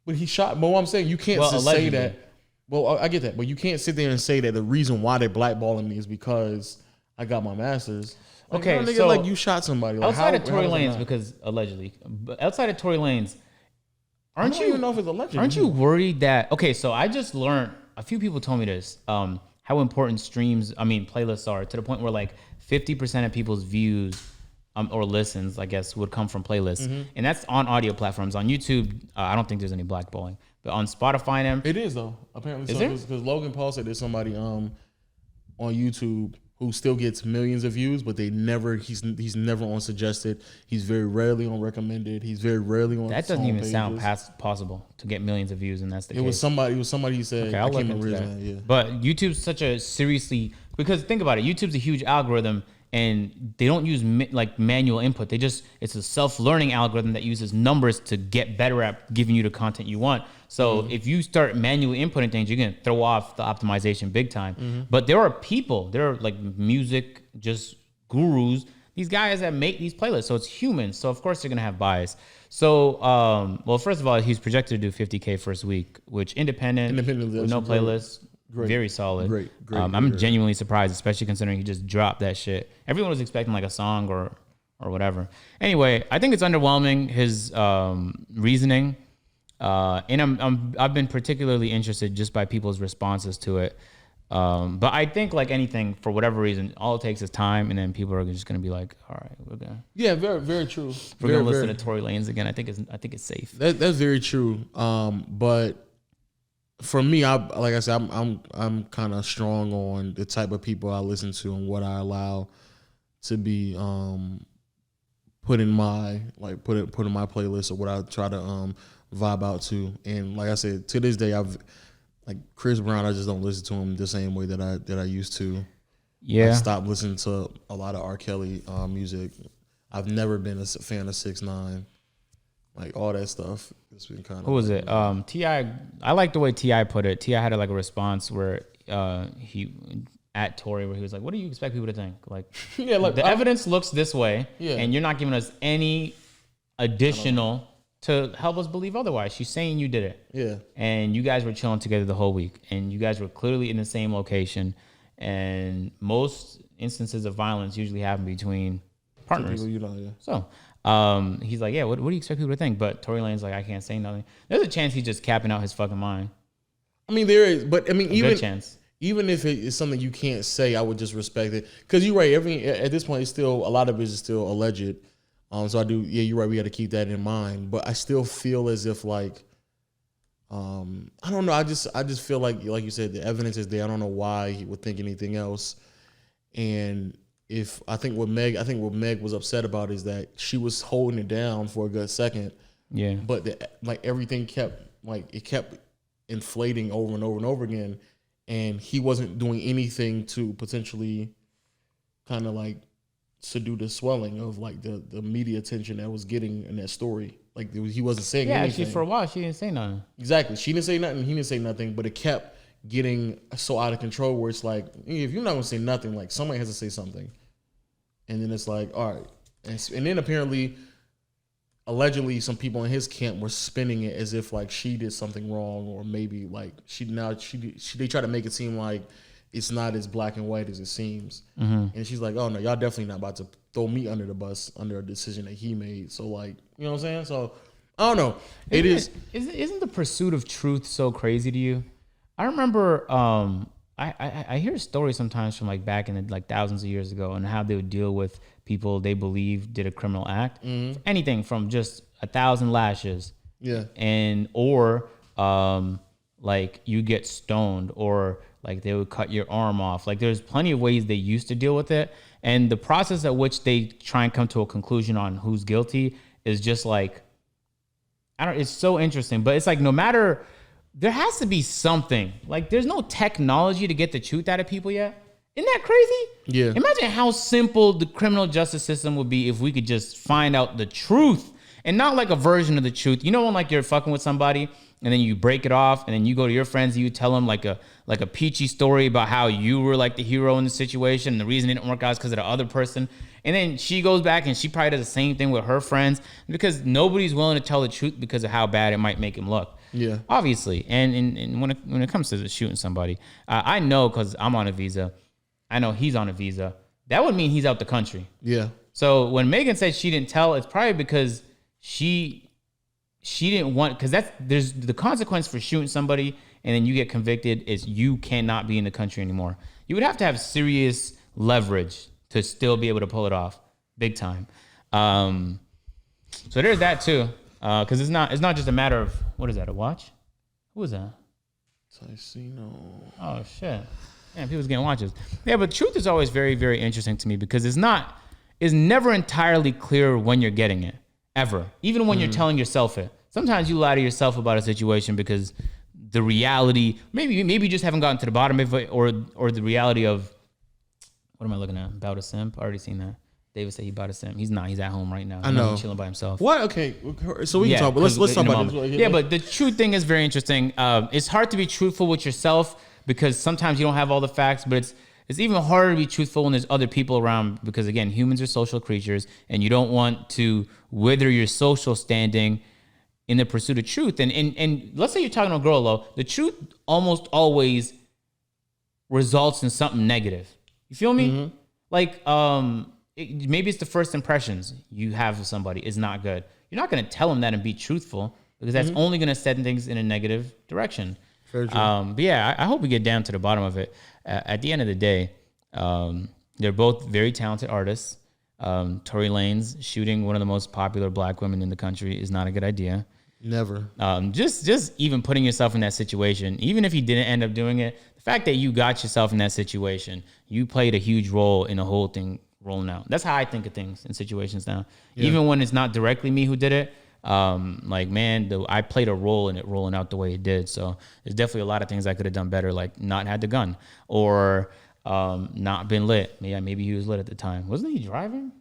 But he shot. But what I'm saying, you can't say that. Well, I get that, but you can't sit there and say that the reason why they're blackballing me is because I got my master's. Like, Okay, no, nigga, so like you shot somebody. Like, outside of Tory Lanez, because allegedly, but outside of Tory Lanez, I don't even know if it's alleged. Aren't you worried that? Okay, so I just learned. A few people told me this. How important playlists are to the point where like 50% of people's views or listens, I guess, would come from playlists, and that's on audio platforms. On YouTube, I don't think there's any blackballing, but on Spotify, and it is though. Apparently, is there? Because Logan Paul said there's somebody on YouTube who still gets millions of views, but he's never on suggested. He's very rarely on recommended. He's very rarely on. That doesn't even sound possible to get millions of views, and that's the case. It was somebody who said. Okay, I'll look into that. Yeah. But YouTube's such a because think about it. YouTube's a huge algorithm, and they don't use like manual input. It's a self-learning algorithm that uses numbers to get better at giving you the content you want. So if you start manually inputting things, you're gonna throw off the optimization big time. But there are like music just gurus, these guys that make these playlists. So it's humans. So of course they're gonna have bias. So well, first of all, he's projected to do 50K first week, which independent with no playlists. Great. Very solid. Great. I'm genuinely surprised, especially considering he just dropped that shit. Everyone was expecting like a song or whatever. Anyway, I think it's underwhelming, his reasoning, and I've been particularly interested just by people's responses to it. But I think like anything, for whatever reason, all it takes is time, and then people are just gonna be like, all right, we're gonna. Yeah, very very true. We're gonna listen to Tory Lanez again. I think it's safe. That's very true. But. For me, like I said, I'm kind of strong on the type of people I listen to and what I allow to be put in my playlist or what I try to vibe out to. And like I said, to this day, I've like Chris Brown. I just don't listen to him the same way that I used to. Yeah, I stopped listening to a lot of R. Kelly music. I've never been a fan of 6ix9ine. Like all that stuff. It's been kind of. Who was it? T.I. I like the way T.I. put it. T.I. had like a response where he at Tory where he was like, "What do you expect people to think? Like, yeah, like the evidence looks this way, and you're not giving us any additional to help us believe otherwise. She's saying you did it, yeah, and you guys were chilling together the whole week, and you guys were clearly in the same location, and most instances of violence usually happen between partners. People you know, yeah. So." He's like, yeah, what do you expect people to think? But Tory Lanez like, I can't say nothing. There's a chance he's just capping out his fucking mind. I mean, there is, but I mean, even if it is something you can't say, I would just respect it. Because you're right. At this point, it's still a lot of it is still alleged. So I do. Yeah, you're right. We got to keep that in mind. But I still feel as if like, I don't know. I just feel like you said, the evidence is there. I don't know why he would think anything else. And I think what Meg was upset about is that she was holding it down for a good second. Yeah. But everything kept inflating over and over and over again. and he wasn't doing anything to potentially kind of like subdue the swelling of like the media attention that was getting in that story. Like he wasn't saying anything. Actually, for a while she didn't say nothing. Exactly, she didn't say nothing. He didn't say nothing, but it kept getting so out of control where it's like, if you're not gonna say nothing, like somebody has to say something, and then it's like, all right, and then apparently, allegedly, some people in his camp were spinning it as if like she did something wrong, or maybe like they try to make it seem like it's not as black and white as it seems. And she's like, oh no, y'all definitely not about to throw me under the bus under a decision that he made. So like, you know what I'm saying? So I don't know. Isn't the pursuit of truth so crazy to you? I remember I hear stories sometimes from like back in the like thousands of years ago and how they would deal with people they believe did a criminal act. Anything from just 1,000 lashes. Yeah. Or like you get stoned, or like they would cut your arm off. Like there's plenty of ways they used to deal with it. And the process at which they try and come to a conclusion on who's guilty is just like, it's so interesting. But it's like, no matter, there has to be something. Like there's no technology to get the truth out of people yet. Isn't that crazy? Yeah. Imagine how simple the criminal justice system would be if we could just find out the truth, and not like a version of the truth. You know when like you're fucking with somebody and then you break it off and then you go to your friends and you tell them like a peachy story about how you were like the hero in the situation and the reason it didn't work out is because of the other person. And then she goes back and she probably does the same thing with her friends because nobody's willing to tell the truth because of how bad it might make him look. Yeah. Obviously. And when it comes to shooting somebody, I know because I'm on a visa. I know he's on a visa. That would mean he's out the country. Yeah. So when Megan said she didn't tell, it's probably because she didn't want, because there's the consequence for shooting somebody and then you get convicted is you cannot be in the country anymore. You would have to have serious leverage to still be able to pull it off, big time. So there's that too, because it's not just a matter of, what is that, a watch? Who is that? Ticino. Oh shit. Man, people's getting watches. Yeah, but truth is always very, very interesting to me because it's never entirely clear when you're getting it, ever. Even when you're telling yourself it. Sometimes you lie to yourself about a situation because the reality, maybe you just haven't gotten to the bottom of it, or the reality of, what am I looking at? About a simp? I already seen that. David said he bought a simp. He's not. He's at home right now. I know. He's chilling by himself. What? Okay. So we can talk. But let's talk about this. Yeah, but the truth thing is very interesting. It's hard to be truthful with yourself because sometimes you don't have all the facts, but it's even harder to be truthful when there's other people around because, again, humans are social creatures and you don't want to wither your social standing in the pursuit of truth. And let's say you're talking to a girl, though, the truth almost always results in something negative. You feel me? Mm-hmm. Like, maybe it's the first impressions you have of somebody is not good. You're not going to tell them that and be truthful because that's only going to set things in a negative direction. But yeah, I hope we get down to the bottom of it. At the end of the day, they're both very talented artists. Tory Lanez shooting one of the most popular black women in the country is not a good idea. Never. Just even putting yourself in that situation, even if he didn't end up doing it, the fact that you got yourself in that situation, you played a huge role in the whole thing rolling out. That's how I think of things in situations now. Yeah. Even when it's not directly me who did it, like, man, I played a role in it rolling out the way it did. So there's definitely a lot of things I could have done better, like not had the gun or not been lit. Maybe he was lit at the time. Wasn't he driving?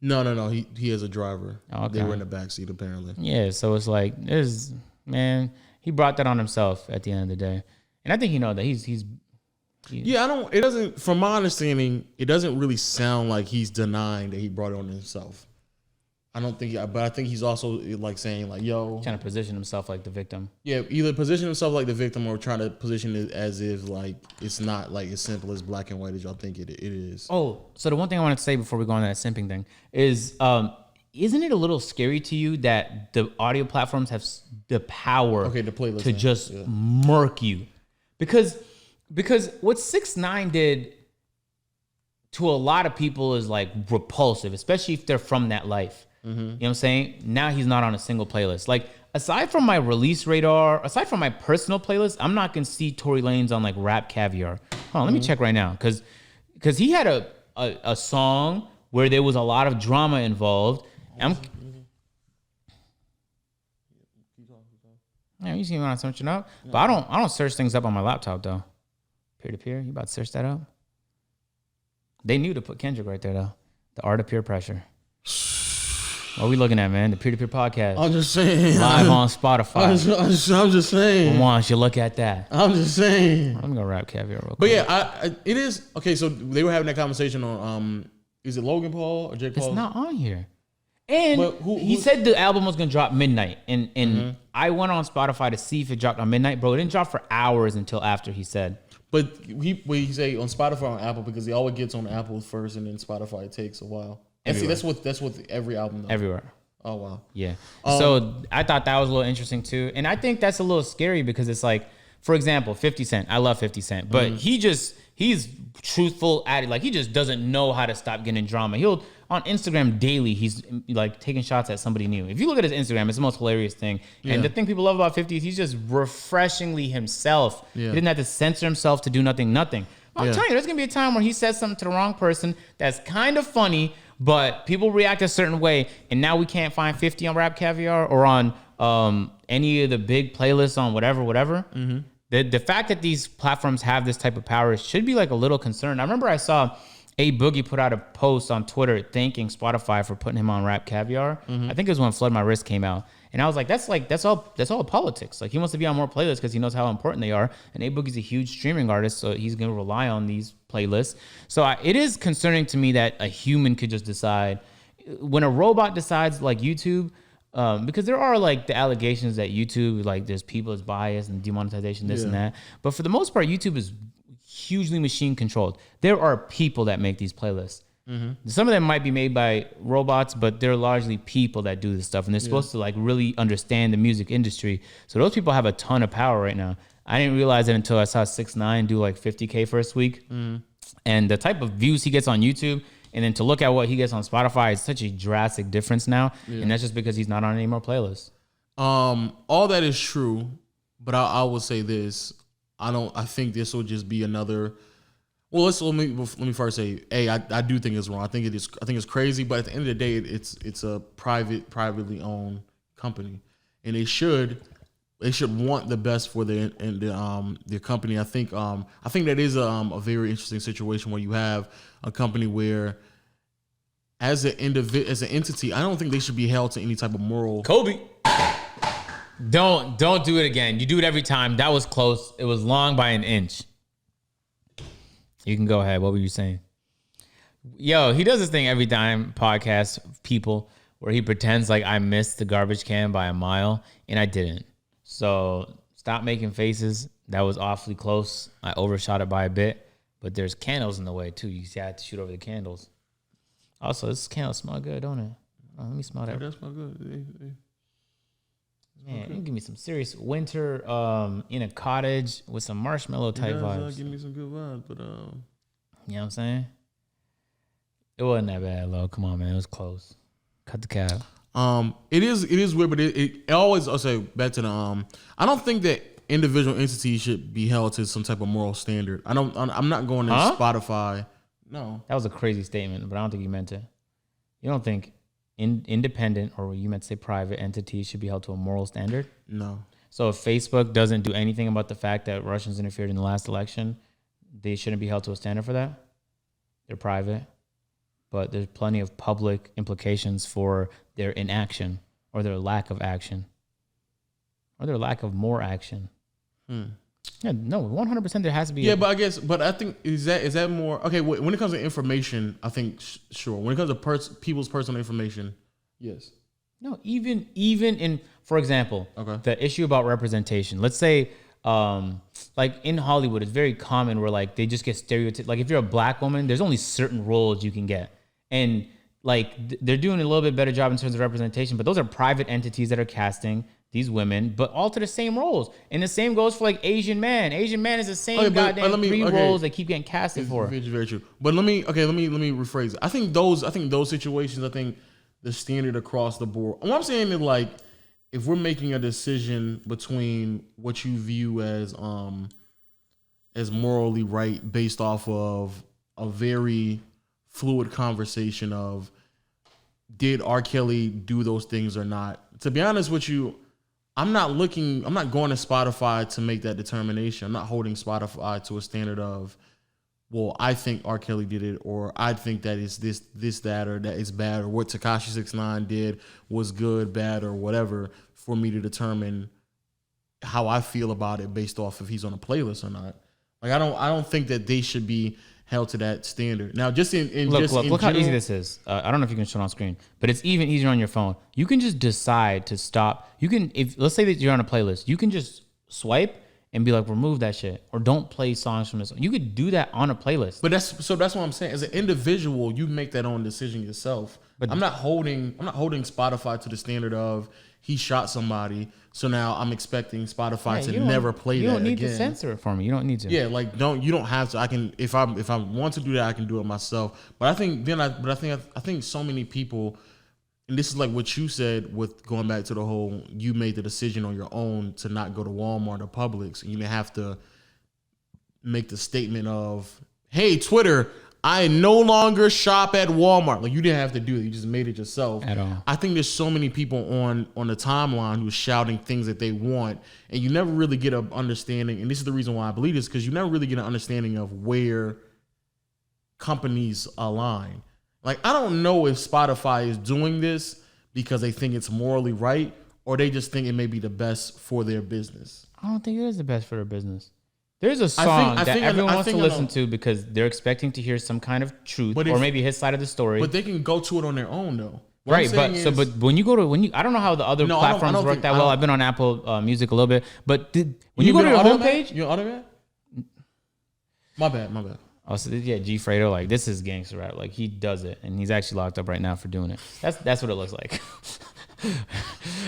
No. He is a driver. Okay. They were in the backseat apparently. Yeah, so it's like he brought that on himself at the end of the day, and I think he knows that he's. Yeah, it doesn't. From my understanding, it doesn't really sound like he's denying that he brought it on himself. I don't think, but I think he's also like saying like, yo, trying to position himself like the victim. Yeah, either position himself like the victim or trying to position it as if like it's not like as simple as black and white as y'all think it is. Oh, so the one thing I want to say before we go on to that simping thing is, isn't it a little scary to you that the audio platforms have the power to just murk you? Because what 6ix9ine did to a lot of people is like repulsive, especially if they're from that life. Mm-hmm. You know what I'm saying? Now he's not on a single playlist. Like, aside from my release radar, aside from my personal playlist, I'm not gonna see Tory Lanez on like Rap Caviar. Hold on, let me check right now, because he had a song where there was a lot of drama involved. Yeah, you see me when I'm searching up, but I don't search things up on my laptop though. Peer to peer. You about to search that up? They knew to put Kendrick right there though. The art of peer pressure. What are we looking at, man? The peer-to-peer podcast. I'm just saying. Live on Spotify. I'm just saying. I want you to look at that. I'm just saying. I'm gonna rap Caviar real quick. But yeah, it is okay. So they were having that conversation on is it Logan Paul or Jake Paul? It's not on here. And But he said the album was gonna drop midnight, and I went on Spotify to see if it dropped on midnight, bro. It didn't drop for hours until after he said. But he say on Spotify or on Apple because he always gets on Apple first, and then Spotify takes a while. And see, that's what every album does. Everywhere. Oh wow. Yeah. So I thought that was a little interesting too, and I think that's a little scary because it's like, for example, 50 Cent. I love 50 Cent, but he's truthful at it. Like he just doesn't know how to stop getting drama. He'll on Instagram daily. He's like taking shots at somebody new. If you look at his Instagram, it's the most hilarious thing. And the thing people love about 50 is he's just refreshingly himself. Yeah. He didn't have to censor himself to do nothing. I'm telling you, there's gonna be a time where he says something to the wrong person that's kind of funny, but people react a certain way, and now we can't find 50 on Rap Caviar or on any of the big playlists on whatever. The fact that these platforms have this type of power should be like a little concern. I remember I saw A Boogie put out a post on Twitter thanking Spotify for putting him on Rap Caviar. I think it was when Flood My Wrist came out. And I was like, that's all politics. Like he wants to be on more playlists because he knows how important they are. And A Boogie's a huge streaming artist, so he's gonna rely on these playlists. So it is concerning to me that a human could just decide when a robot decides, like YouTube, because there are like the allegations that YouTube, like there's people is biased and demonetization, this and that. But for the most part, YouTube is hugely machine controlled. There are people that make these playlists. Some of them might be made by robots, but they're largely people that do this stuff, and they're supposed to like really understand the music industry. So those people have a ton of power right now. I didn't realize it until I saw 6ix9ine do like 50K first week, and the type of views he gets on YouTube, and then to look at what he gets on Spotify is such a drastic difference now, and that's just because he's not on any more playlists. All that is true, but I will say this: I think this will just be another. Well, let me first say, I do think it's wrong. I think it's crazy, but at the end of the day, it's a privately owned company, and they should want the best for their company. I think that is a very interesting situation where you have a company where, as an entity, I don't think they should be held to any type of moral. Kobe, don't do it again. You do it every time. That was close. It was long by an inch. You can go ahead. What were you saying? Yo, he does this thing every time, podcast people, where he pretends like I missed the garbage can by a mile, and I didn't. So stop making faces. That was awfully close. I overshot it by a bit, but there's candles in the way too. You see, I had to shoot over the candles. Also, this candle smell good, don't it? Oh, let me smell that. It does smell good. Man, you give me some serious winter in a cottage with some marshmallow type vibes. Give me some good vibes, but you know what I'm saying? It wasn't that bad, though. Come on, man, it was close. Cut the cap. It is weird, but it always. I'll say back to the I don't think that individual entities should be held to some type of moral standard. I'm not going to Spotify. No, that was a crazy statement, but I don't think you meant it. You don't think independent, or you meant to say private entities should be held to a moral standard? No. So if Facebook doesn't do anything about the fact that Russians interfered in the last election, they shouldn't be held to a standard for that? They're private, but there's plenty of public implications for their inaction or their lack of action or their lack of more action. Yeah, no, 100% there has to be. Yeah, but I think is that more okay? When it comes to information, I think sure. When it comes to people's personal information, yes. No, even in, for example, the issue about representation. Let's say, like in Hollywood, it's very common where like they just get stereotyped. Like if you're a black woman, there's only certain roles you can get, and like they're doing a little bit better job in terms of representation. But those are private entities that are casting these women, but all to the same roles. And the same goes for like Asian man. Asian man is the same goddamn three roles they keep getting casted for. It's very true. But let me rephrase it. I think those situations, I think the standard across the board. What I'm saying is like, if we're making a decision between what you view as morally right based off of a very fluid conversation of did R. Kelly do those things or not? To be honest with you, I'm not going to Spotify to make that determination. I'm not holding Spotify to a standard of, well, I think R. Kelly did it, or I think that it's this, that, or that is bad, or what Tekashi 6ix9ine did was good, bad, or whatever, for me to determine how I feel about it based off if he's on a playlist or not. Like, I don't think that they should be held to that standard. Now, just in look general, how easy this is. I don't know if you can show it on screen, but it's even easier on your phone. You can just decide to stop. You can, if let's say that you're on a playlist, you can just swipe and be like, remove that shit, or don't play songs from this. You could do that on a playlist. But that's what I'm saying. As an individual, you make that own decision yourself. But I'm not holding Spotify to the standard of he shot somebody, so now I'm expecting Spotify to never play that again. You don't need to censor it for me. You don't need to. Yeah, like you don't have to. I can if I want to do that, I can do it myself. But I think so many people, and this is like what you said with going back to the whole, you made the decision on your own to not go to Walmart or Publix, and you didn't have to make the statement of, hey, Twitter, I no longer shop at Walmart. Like, you didn't have to do it. You just made it yourself. At all. I think there's so many people on the timeline who's shouting things that they want, and you never really get an understanding. And this is the reason why I believe this, because you never really get an understanding of where companies align. Like, I don't know if Spotify is doing this because they think it's morally right, or they just think it may be the best for their business. I don't think it is the best for their business. There's a song that everyone wants to listen to because they're expecting to hear some kind of truth, or maybe his side of the story. But they can go to it on their own, though. Right, but when you go to I don't know how the other platforms work that well. I've been on Apple Music a little bit, but when you go to your homepage, you on Automat? My bad. Oh, so yeah, G Fredo, like, this is gangster rap. Like, he does it, and he's actually locked up right now for doing it. That's what it looks like.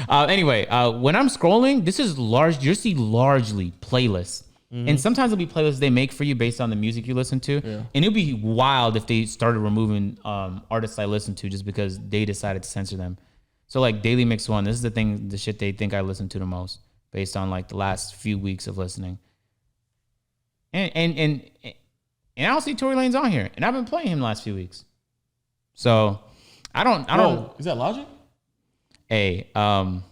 Anyway, when I'm scrolling, this is you see largely playlists. Mm-hmm. And sometimes it'll be playlists they make for you based on the music you listen to. Yeah. And it'll be wild if they started removing artists I listen to just because they decided to censor them. So like Daily Mix One, this is the shit they think I listen to the most based on like the last few weeks of listening. And I don't see Tory Lanez on here, and I've been playing him the last few weeks. So I don't. Is that Logic? Hey, now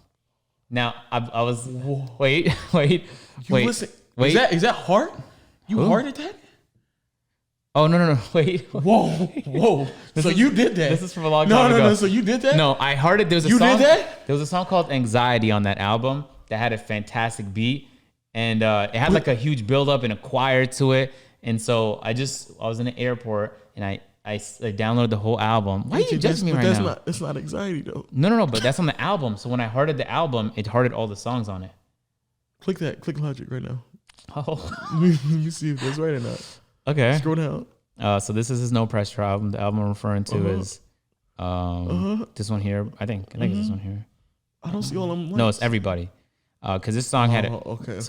I was. Whoa. Wait. Listen. Wait. Is that Heart? You hearted that? Oh no! Wait. Whoa! So you did that? This is from a long time ago. No. So you did that? No, I hearted. There was a song. You did that? There was a song called "Anxiety" on that album that had a fantastic beat, and it had like a huge build up and a choir to it. And so I was in the airport and I downloaded the whole album. Why are you judging me right now? That's not Anxiety though. No, but that's on the album. So when I hearted the album, it hearted all the songs on it. Click Logic right now. Oh. Let me see if that's right or not. Okay. Scroll down. So this is his No Pressure album. The album I'm referring to is this one here. I think it's this one here. I don't see all of them. No, it's Everybody. Because this song had it. Okay.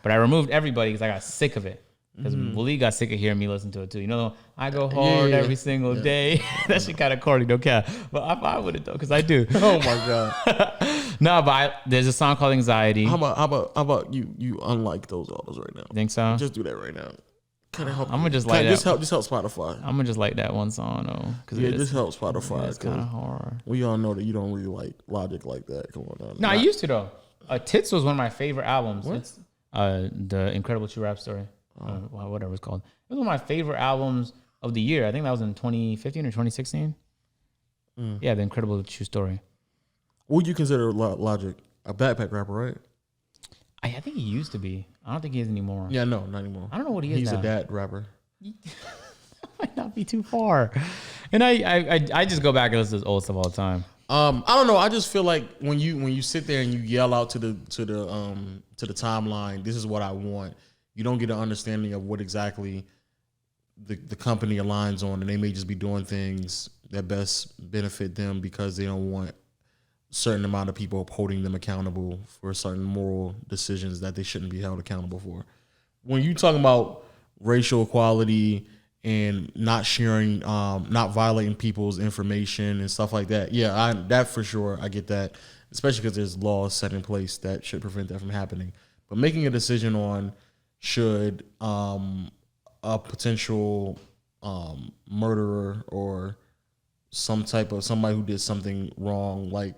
But I removed Everybody because I got sick of it. Because Waleed got sick of hearing me listen to it too. You know, I go hard every single day. That shit kind of corny, don't care. But I'm fine with it though, because I do. Oh my god. No, but there's a song called Anxiety. How about you unlike those autos right now? Think so? Just do that right now. Kind of help. I'm gonna just like that. Just help Spotify. I'm gonna just like that one song though. Just help Spotify. It's kind of hard. We all know that you don't really like Logic like that. Come on. No, I used to though. Tits was one of my favorite albums. What? It's the Incredible True Rap Story. Whatever it's called. It was one of my favorite albums of the year. I think that was in 2015 or 2016. Yeah, The Incredible True Story. What would you consider Logic? A backpack rapper, right? I think he used to be. I don't think he is anymore. Yeah, no, not anymore. I don't know what he is He's now. a dad rapper. Might not be too far. And I just go back and listen to old stuff all the time. I don't know. I just feel like when you sit there and you yell out to the timeline, this is what I want. You don't get an understanding of what exactly the company aligns on, and they may just be doing things that best benefit them because they don't want a certain amount of people holding them accountable for certain moral decisions that they shouldn't be held accountable for. When you talking about racial equality and not sharing, not violating people's information and stuff like that, that for sure, I get that, especially because there's laws set in place that should prevent that from happening. But making a decision on should a potential murderer or somebody who did something wrong, like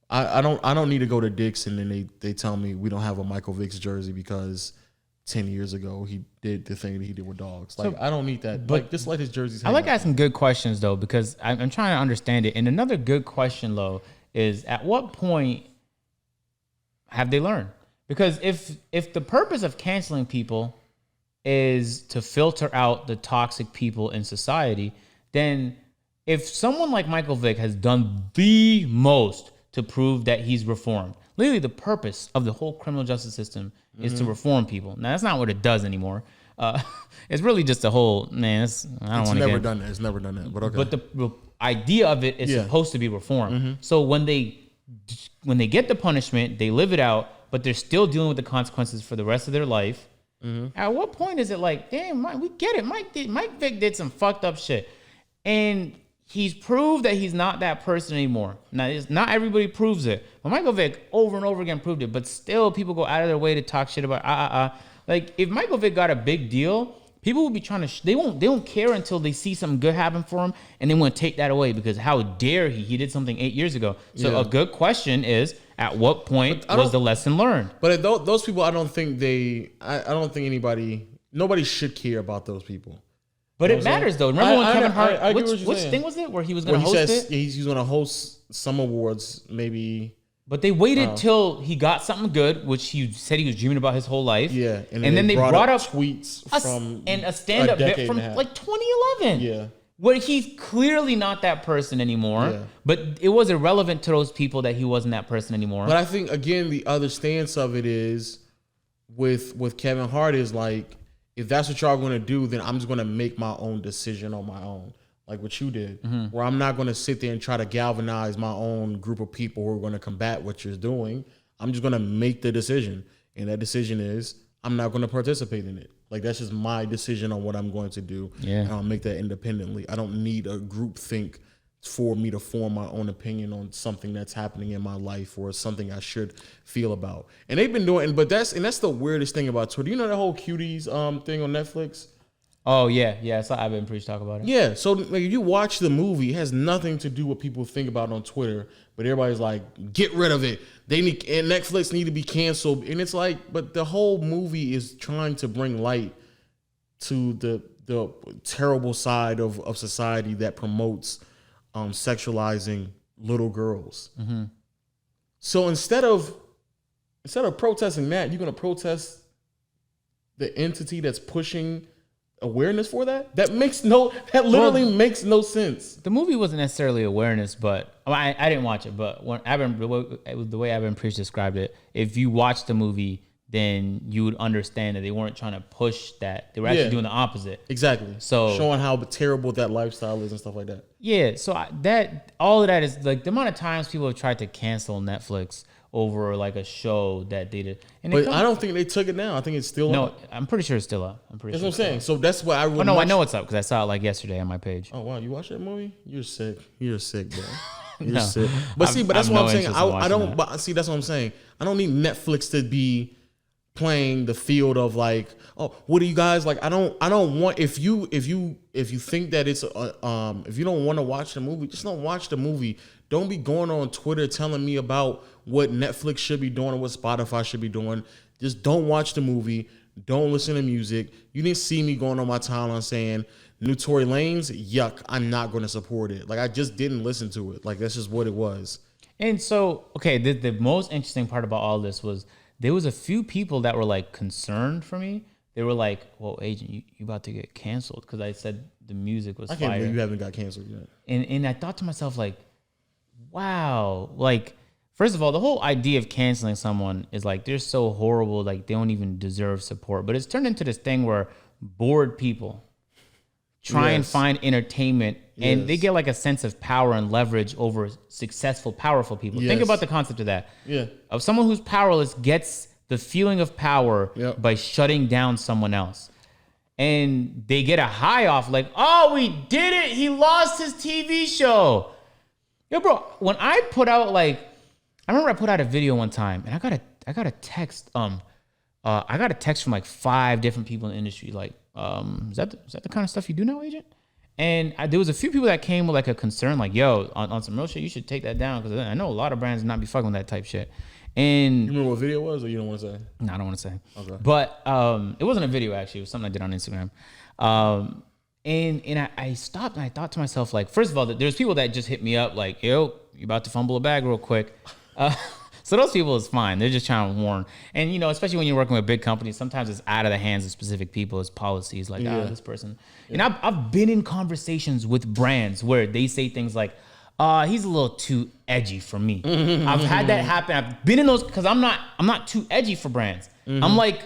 I don't need to go to Dick's and then they tell me we don't have a Michael Vick's jersey because 10 years ago he did the thing that he did with dogs. Like, I don't need that. But just let his jerseys hang I like out. asking good questions though, because I'm trying to understand it. And another good question though is, at what point have they learned? Because if the purpose of canceling people is to filter out the toxic people in society, then if someone like Michael Vick has done the most to prove that he's reformed, literally the purpose of the whole criminal justice system is to reform people. Now, that's not what it does anymore. It's really just a whole, man, It's never done that. It's never done that. But okay. But the idea of it is supposed to be reform. So when they get the punishment, they live it out, but they're still dealing with the consequences for the rest of their life. At what point is it like, damn, we get it. Mike Vick did some fucked up shit. And he's proved that he's not that person anymore. Now, not everybody proves it. But Michael Vick over and over again proved it. But still, people go out of their way to talk shit about, Like, if Michael Vick got a big deal, people will be trying to, they don't care until they see something good happen for him, and they want to take that away because how dare he did something 8 years ago. So a good question is, at what point was the lesson learned? But those people, I don't think nobody should care about those people. But it matters though. Remember when Kevin Hart, which saying. thing was it where he was going to host it? He's going to host some awards, maybe. But they waited till he got something good, which he said he was dreaming about his whole life. Yeah, and then they brought up tweets from a stand-up bit from like 2011. Yeah, where he's clearly not that person anymore. Yeah. But it was irrelevant to those people that he wasn't that person anymore. But I think again the other stance of it is with Kevin Hart is like, if that's what y'all going to do, then I'm just going to make my own decision on my own. Like what you did, where I'm not going to sit there and try to galvanize my own group of people who are going to combat what you're doing. I'm just going to make the decision. And that decision is I'm not going to participate in it. Like, that's just my decision on what I'm going to do. Yeah. And I'll make that independently. I don't need a group think for me to form my own opinion on something that's happening in my life or something I should feel about. And they've been doing, but that's the weirdest thing about Twitter. You know that whole Cuties thing on Netflix? Oh, yeah. I saw I've been preached talk about it. Yeah, so like, if you watch the movie, it has nothing to do with what people think about on Twitter, but everybody's like, get rid of it. And Netflix need to be canceled. And it's like, but the whole movie is trying to bring light to the terrible side of society that promotes sexualizing little girls. Mm-hmm. So instead of protesting that, you're going to protest the entity that's pushing awareness for that? That literally makes no sense. The movie wasn't necessarily awareness, but I didn't watch it. But when the way Evan Priest described it, if you watch the movie, then you would understand that they weren't trying to push that. They were actually doing the opposite. Exactly. So showing how terrible that lifestyle is and stuff like that. Yeah. So all of that is like the amount of times people have tried to cancel Netflix over like a show that they did. But I don't think they took it down. I think it's still up. No, I'm pretty sure it's still up. That's what I'm saying. So that's why I would. Oh no, I know it's up because I saw it like yesterday on my page. Oh wow, you watched that movie? You're sick, bro. You're sick. But that's what I'm saying. I don't. But see, that's what I'm saying. I don't need Netflix to be playing the field of like, oh, what do you guys like? I don't want, if you think that it's if you don't want to watch the movie, just don't watch the movie. Don't be going on Twitter telling me about what Netflix should be doing or what Spotify should be doing. Just don't watch the movie. Don't listen to music. You didn't see me going on my timeline saying new Tory Lanez, yuck, I'm not going to support it. Like, I just didn't listen to it. Like, that's just what it was. And so, okay, the most interesting part about all this was there was a few people that were like concerned for me. They were like, well, Agent, you about to get canceled because I said the music was fire. I can't believe you haven't got canceled yet. And I thought to myself, like, wow, like, first of all, the whole idea of canceling someone is like, they're so horrible, like they don't even deserve support. But it's turned into this thing where bored people try and find entertainment and they get like a sense of power and leverage over successful, powerful people. Think about the concept of that. Yeah. Of someone who's powerless gets the feeling of power by shutting down someone else. And they get a high off like, oh, we did it. He lost his TV show. Yo, bro, when I put out I remember I put out a video one time and I got a text. I got a text from like 5 different people in the industry. Like, is that the kind of stuff you do now, Agent? And there was a few people that came with like a concern, like, yo, on some real shit, you should take that down. Because I know a lot of brands not be fucking with that type shit. And you remember what video it was, or you don't want to say? No, I don't want to say. Okay. But it wasn't a video, actually. It was something I did on Instagram. And I stopped and I thought to myself, like, first of all, there's people that just hit me up like, yo, you about to fumble a bag real quick. So those people is fine. They're just trying to warn. And, you know, especially when you're working with big companies, sometimes it's out of the hands of specific people. It's policies like, this person. Yeah. And I've been in conversations with brands where they say things like, he's a little too edgy for me. I've had that happen. I've been in those because I'm not too edgy for brands. I'm like,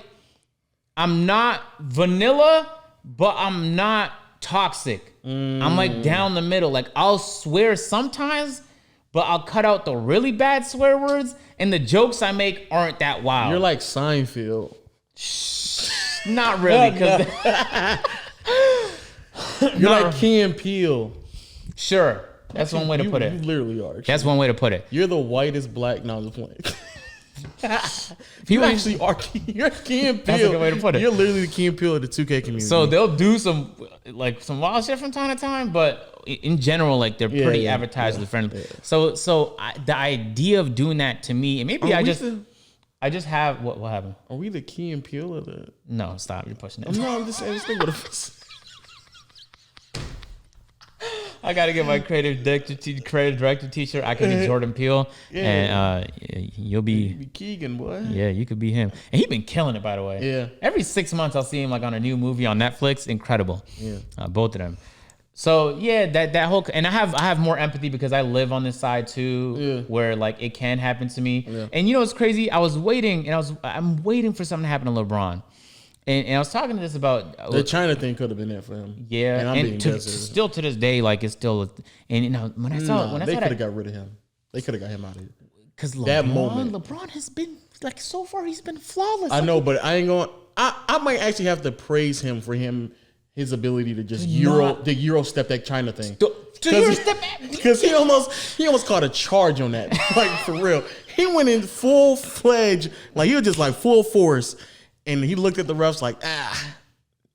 I'm not vanilla, but I'm not toxic. I'm like down the middle. Like I'll swear sometimes, but I'll cut out the really bad swear words, and the jokes I make aren't that wild. You're like Seinfeld. Not really, because you're like Key and Peele. Sure. That's one way to put it. You literally are. That's one way to put it. You're the whitest black. No, I'm just playing. You actually are. You're Key and Peele. That's a good way to put it. You're literally the Key and Peele of the 2K community. So they'll do some wild shit from time to time, but in general, like they're pretty advertising friendly. Yeah. So the idea of doing that to me, and maybe I just have what happened? Are we the Key and Peele of the? No, stop! You're pushing it. No, I'm just saying. I gotta get my creative director t-shirt. I can be Jordan Peele, and you'll be Keegan, boy. Yeah, you could be him, and he's been killing it, by the way. Yeah. Every 6 months, I'll see him like on a new movie on Netflix. Incredible. Yeah. Both of them. So yeah, that whole, and I have more empathy because I live on this side too, where like it can happen to me. Yeah. And you know what's crazy? I'm waiting for something to happen to LeBron. And I was talking to this about the China thing could have been there for him. Yeah, and still to this day, like it's still. And you know, when I saw they could have got rid of him. They could have got him out of here. Because LeBron has been like so far, he's been flawless. I know, but I ain't going. I might actually have to praise him for his ability to just Euro step that China thing. Because he almost caught a charge on that. Like for real, he went in full fledged, like he was just like full force. And he looked at the refs like,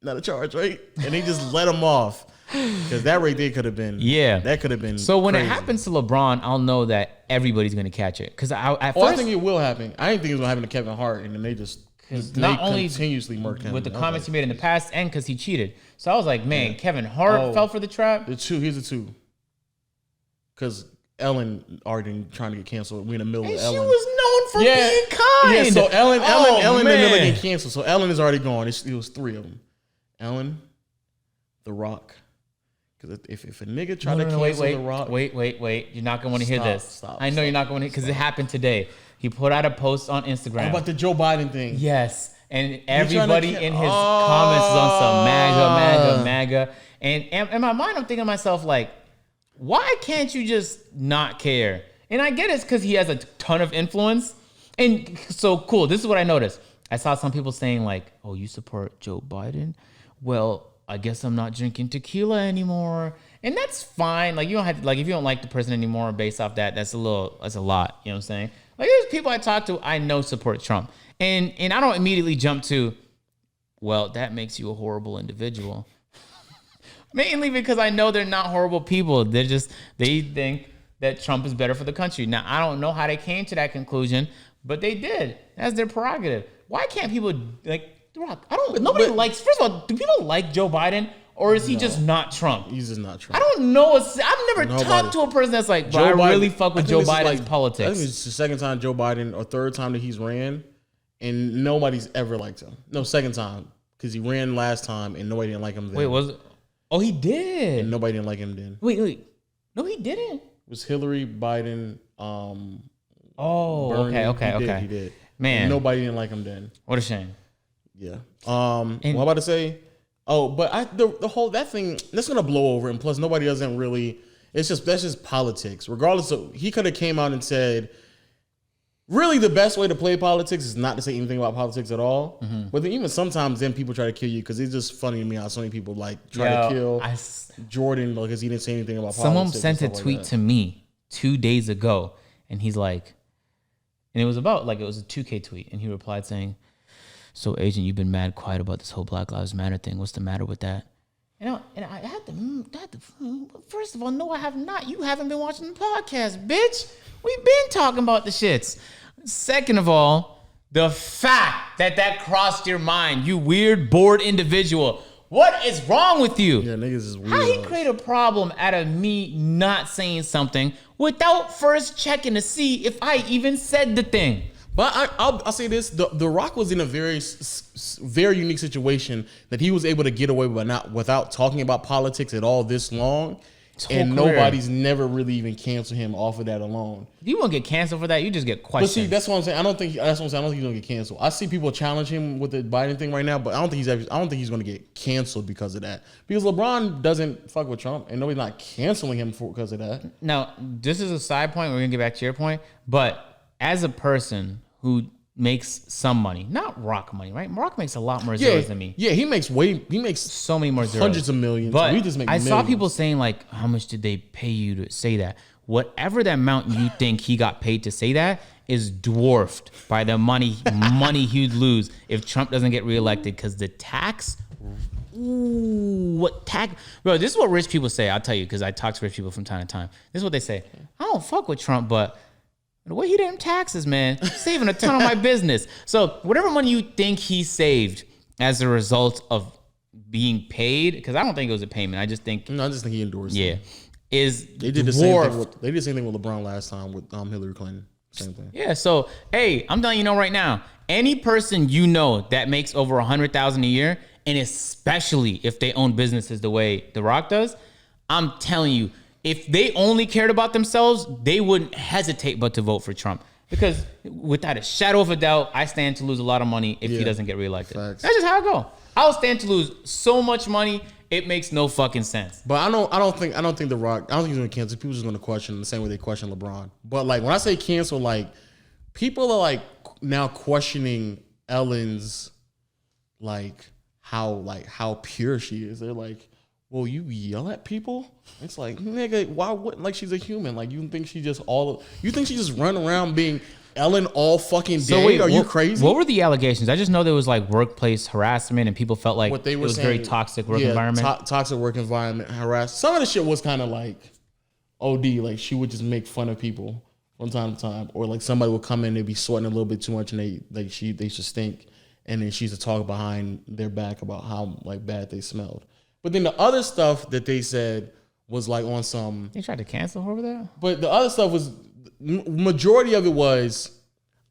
not a charge, right? And he just let him off. Because that right there could have been, that could have been So when crazy. It happens to LeBron, I'll know that everybody's going to catch it. Because I think it will happen. I didn't think it was going to happen to Kevin Hart. And then they continuously murked him. With the comments he made in the past and because he cheated. So I was like, man, Kevin Hart fell for the trap. Here's the two. Because Ellen already trying to get canceled. We're in the middle of Ellen. She was known for being kind. Yeah, so Ellen been middle getting canceled. So Ellen is already gone. It was 3 of them. Ellen, The Rock. Because if a nigga try to cancel The Rock. Wait. You're not going to want to hear this. I know you're not going to, because it happened today. He put out a post on Instagram. About the Joe Biden thing. Yes. And everybody in his comments is on some MAGA. And in my mind, I'm thinking to myself, like, why can't you just not care? And I get it's because he has a ton of influence. And so cool. This is what I noticed. I saw some people saying like, oh, you support Joe Biden? Well, I guess I'm not drinking tequila anymore. And that's fine. Like you don't have to, like, if you don't like the person anymore based off that, that's a lot. You know what I'm saying? Like there's people I talk to, I know support Trump. And I don't immediately jump to, well, that makes you a horrible individual. Mainly because I know they're not horrible people. They think that Trump is better for the country. Now, I don't know how they came to that conclusion, but they did. That's their prerogative. Why can't people like The Rock? Nobody likes, first of all, do people like Joe Biden or is he just not Trump? He's just not Trump. I don't know. I've never talked to a person that's like, bro, I really fuck with Joe Biden's politics. I think it's the second time Joe Biden or third time that he's ran and nobody's ever liked him. No, second time. Because he ran last time and nobody didn't like him then. Wait, was it? Oh, he did. And nobody didn't like him then. Wait. No, he didn't. It was Hillary, Biden, Bernie. Okay. He did. Man. And nobody didn't like him then. What a shame. Yeah. What I'm about to say? Oh, but the whole, that thing, that's going to blow over. And plus, nobody doesn't really, that's just politics. Regardless of, he could have came out and said, really, the best way to play politics is not to say anything about politics at all. Mm-hmm. But then even sometimes then people try to kill you because it's just funny to me how so many people like try to kill Jordan because he didn't say anything about politics. Someone sent a tweet to me 2 days ago and he's like, and it was about like, it was a 2K tweet and he replied saying, so Agent, you've been mad quiet about this whole Black Lives Matter thing. What's the matter with that? And I had to. First of all, no, I have not. You haven't been watching the podcast, bitch. We've been talking about the shits. Second of all, the fact that crossed your mind, you weird, bored individual. What is wrong with you? Yeah, niggas is weird. How he create a problem out of me not saying something without first checking to see if I even said the thing? But I'll say this: the Rock was in a very unique situation that he was able to get away with without talking about politics at all this long, and nobody's never really even canceled him off of that alone. You won't get canceled for that. You just get questioned. But see, that's what I'm saying. I don't think he's gonna get canceled. I see people challenge him with the Biden thing right now, but I don't think he's gonna get canceled because of that. Because LeBron doesn't fuck with Trump, and nobody's not canceling him because of that. Now, this is a side point. We're gonna get back to your point, but as a person who makes some money, not Rock money, right? Rock makes a lot more zeros than me. Yeah, he makes so many more zeros. Hundreds of millions. But we just make I millions. saw people saying like, how much did they pay you to say that? Whatever the amount you think he got paid to say that is dwarfed by the money he'd lose if Trump doesn't get reelected, because the tax. Ooh, what tax? Bro, this is what rich people say. I'll tell you, because I talk to rich people from time to time. This is what they say. I don't fuck with Trump, but the way he did them taxes, man, saving a ton of my business. So whatever money you think he saved as a result of being paid, because I don't think it was a payment. I just think he endorsed. Yeah, they did the same thing. They did the same thing with LeBron last time with Hillary Clinton. Same thing. Yeah. So hey, I'm telling you right now, any person you know that makes over $100,000 a year, and especially if they own businesses the way The Rock does, I'm telling you, if they only cared about themselves, they wouldn't hesitate but to vote for Trump. Because without a shadow of a doubt, I stand to lose a lot of money if he doesn't get reelected. Facts. That's just how I go. I'll stand to lose so much money, it makes no fucking sense. But I don't think The Rock. I don't think he's gonna cancel. People just gonna question the same way they question LeBron. But like when I say cancel, like people are like now questioning Ellen's like how pure she is. They're like, well, you yell at people? It's like, nigga, why wouldn't, like, she's a human? Like, you think she just run around being Ellen all fucking day? So wait, Are you crazy? What were the allegations? I just know there was like workplace harassment and people felt like What they were it was saying, very toxic work environment. Toxic work environment, harass. Some of the shit was kind of like OD. Like, she would just make fun of people from time to time. Or like somebody would come in, they'd be sweating a little bit too much and they should stink. And then she used to talk behind their back about how like bad they smelled. But then the other stuff that they said was like on some. They tried to cancel her over that? But the other stuff was, majority of it was,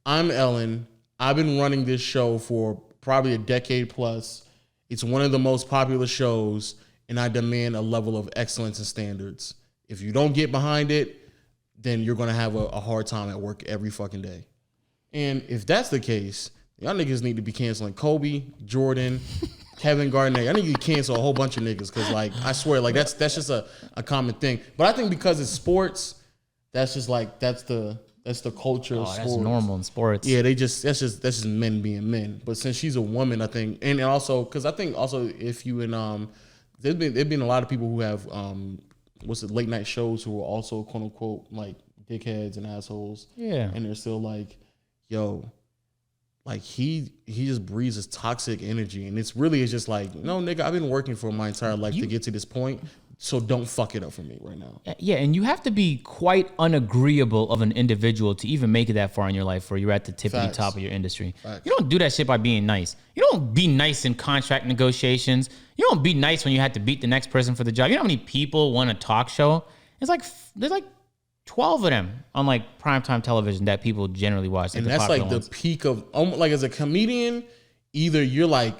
I'm Ellen. I've been running this show for probably a decade plus. It's one of the most popular shows, and I demand a level of excellence and standards. If you don't get behind it, then you're going to have a hard time at work every fucking day. And if that's the case, y'all niggas need to be canceling Kobe, Jordan, Kevin Garnett. I need you to cancel a whole bunch of niggas because, like, I swear, like, that's just a common thing. But I think because it's sports, that's just like that's the culture of sports. That's normal in sports. Yeah, that's just men being men. But since she's a woman, I think, and also because I think also if you and there've been a lot of people who have late night shows who are also quote unquote like dickheads and assholes. Yeah, and they're still like, yo. Like he just breathes this toxic energy, and it's just like, no, nigga, I've been working for my entire life to get to this point, so don't fuck it up for me right now. Yeah, and you have to be quite unagreeable of an individual to even make it that far in your life where you're at the tippity top of your industry. Facts. You don't do that shit by being nice. You don't be nice in contract negotiations. You don't be nice when you have to beat the next person for the job. You know how many people want a talk show? There's like 12 of them on like primetime television that people generally watch. And that's like the peak of, like as a comedian, either you're like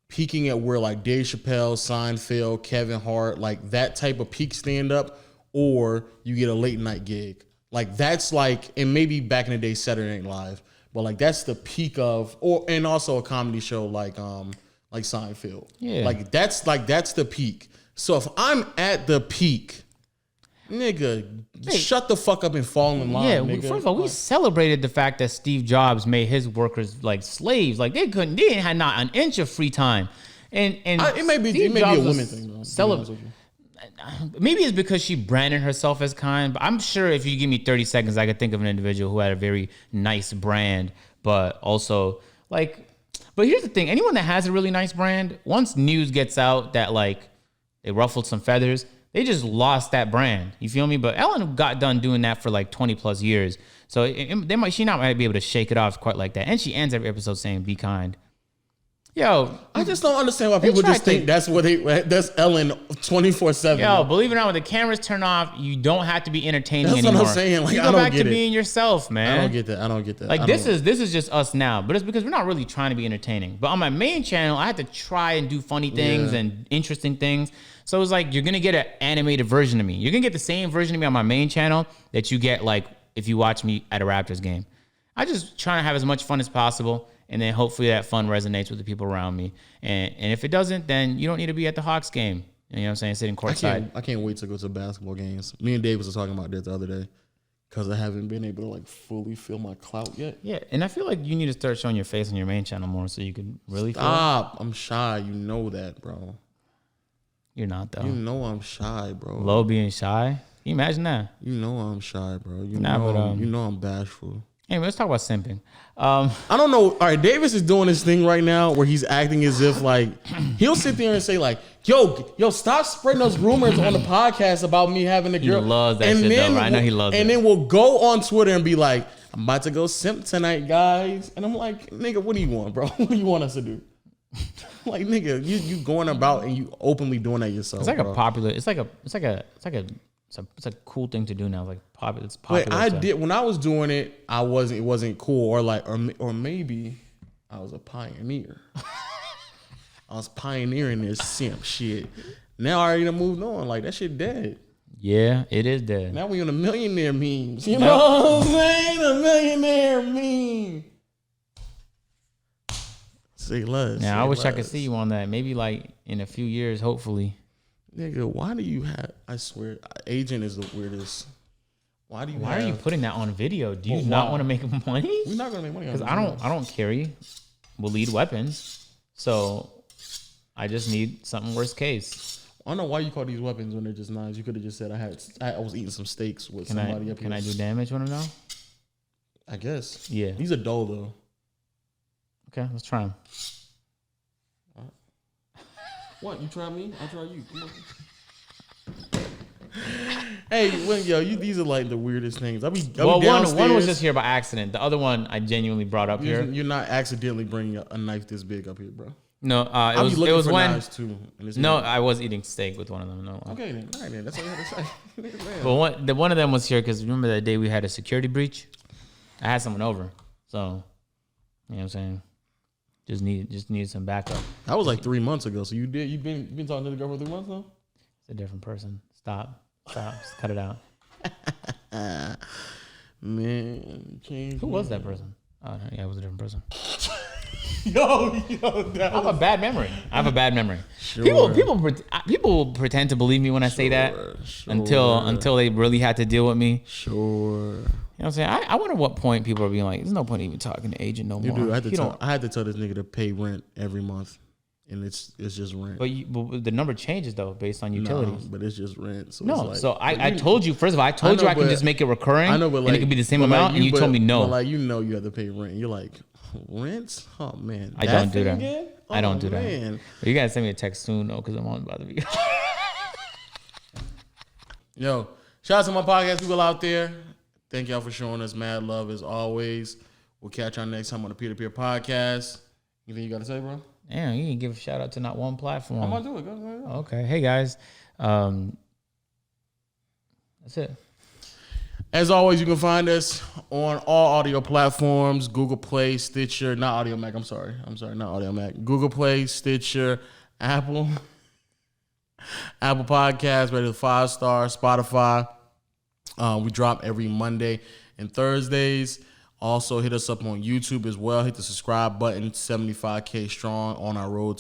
peaking at where like Dave Chappelle, Seinfeld, Kevin Hart, like that type of peak stand up, or you get a late night gig. Like that's like, and maybe back in the day Saturday Night Live, but like that's the peak of, and also a comedy show like Seinfeld. Yeah. Like that's the peak. So if I'm at the peak, nigga, shut the fuck up and fall in line. Yeah, nigga. First of all, we celebrated the fact that Steve Jobs made his workers like slaves. Like they didn't have not an inch of free time. And it may be a woman thing though. Maybe it's because she branded herself as kind, but I'm sure if you give me 30 seconds, I could think of an individual who had a very nice brand, but also like. But here's the thing: anyone that has a really nice brand, once news gets out that like It ruffled some feathers. They just lost that brand. You feel me? But Ellen got done doing that for like 20 plus years. So she might be able to shake it off quite like that. And she ends every episode saying, "Be kind." Yo, I just don't understand why people just think that's Ellen 24/7. Yo, believe it or not, when the cameras turn off, you don't have to be entertaining anymore. That's what I'm saying. Like, you go back to being yourself, man. I don't get that. Like this is just us now, but it's because we're not really trying to be entertaining. But on my main channel, I had to try and do funny things and interesting things. So it's like you're gonna get an animated version of me. You're gonna get the same version of me on my main channel that you get like if you watch me at a Raptors game. I just try to have as much fun as possible. And then hopefully that fun resonates with the people around me. And if it doesn't, then you don't need to be at the Hawks game. You know what I'm saying? Sitting courtside. I can't wait to go to basketball games. Me and Dave was talking about that the other day because I haven't been able to like fully feel my clout yet. Yeah, and I feel like you need to start showing your face on your main channel more so you can really feel I'm shy. You know that, bro. You're not, though. You know I'm shy, bro. Low being shy? Can you imagine that? You know I'm shy, bro. You know I'm bashful. Anyway, let's talk about simping. I don't know. All right, Davis is doing this thing right now where he's acting as if like he'll sit there and say like, "Yo, stop spreading those rumors on the podcast about me having a girl." He loves that shit, though. Right? I know he loves it. And then we'll go on Twitter and be like, "I'm about to go simp tonight, guys." And I'm like, "Nigga, what do you want, bro? What do you want us to do?" Like, nigga, you going about and you openly doing that yourself. It's like bro. a popular. It's a cool thing to do now. Like popular. It's popular. But I did when I was doing it. It wasn't cool, or maybe I was a pioneer. I was pioneering this simp shit. Now I already done moved on. Like that shit dead. Yeah, it is dead. Now we on the millionaire memes. You know what I'm saying? The millionaire meme. Say less. Now I wish I could see you on that. Maybe like in a few years, hopefully. Nigga, why do you have? I swear, agent is the weirdest. Why are you putting that on video? Do you not want to make money? We're not gonna make money. Because I don't carry lead weapons, so I just need something worst case. I don't know why you call these weapons when they're just knives. You could have just said I was eating some steaks with somebody up here. Can I do damage? Want to know? I guess. Yeah. These are dull though. Okay, let's try them. What? You try me? I try you. Come on. Hey, these are like the weirdest things. One was just here by accident. The other one I genuinely brought up here. You're not accidentally bringing a knife this big up here, bro. No, it was when. Too, I was eating steak with one of them. No. Okay, then. All right, then. That's all you had to say. But one of them was here because remember that day we had a security breach? I had someone over, so you know what I'm saying. Just needed some backup. That was like 3 months ago. So you've been talking to the girl for 3 months now? It's a different person. Stop. Just cut it out. Man, who was that person? Oh, yeah, it was a different person. yo, I have a bad memory. Sure. People pretend to believe me when I say that until they really had to deal with me. Sure. You know what I'm saying? I wonder what point people are being like, there's no point even talking to agent no more. I had to tell this nigga to pay rent every month, and it's just rent. But the number changes though based on utilities. No, but it's just rent. So no, it's like, so I told you first of all, I told you I can just make it recurring. I know, but and it could be the same amount, and you told me no. But like you have to pay rent. You're like, rent? Oh man, I don't do that. Again? I don't do man. that. But you gotta send me a text soon though, because I'm on about to be. Yo, shout out to my podcast people out there. Thank y'all for showing us mad love as always. We'll catch y'all next time on the Peer to Peer podcast. Anything you got to say, bro? Yeah, you can give a shout out to not one platform. I'm going to do it. Go. Okay. Hey, guys. That's it. As always, you can find us on all audio platforms, Google Play, Stitcher, not Audio Mac. I'm sorry, not Audio Mac. Google Play, Stitcher, Apple Podcasts, rated 5 stars, Spotify. We drop every Monday and Thursdays. Also, hit us up on YouTube as well. Hit the subscribe button. 75K strong on our way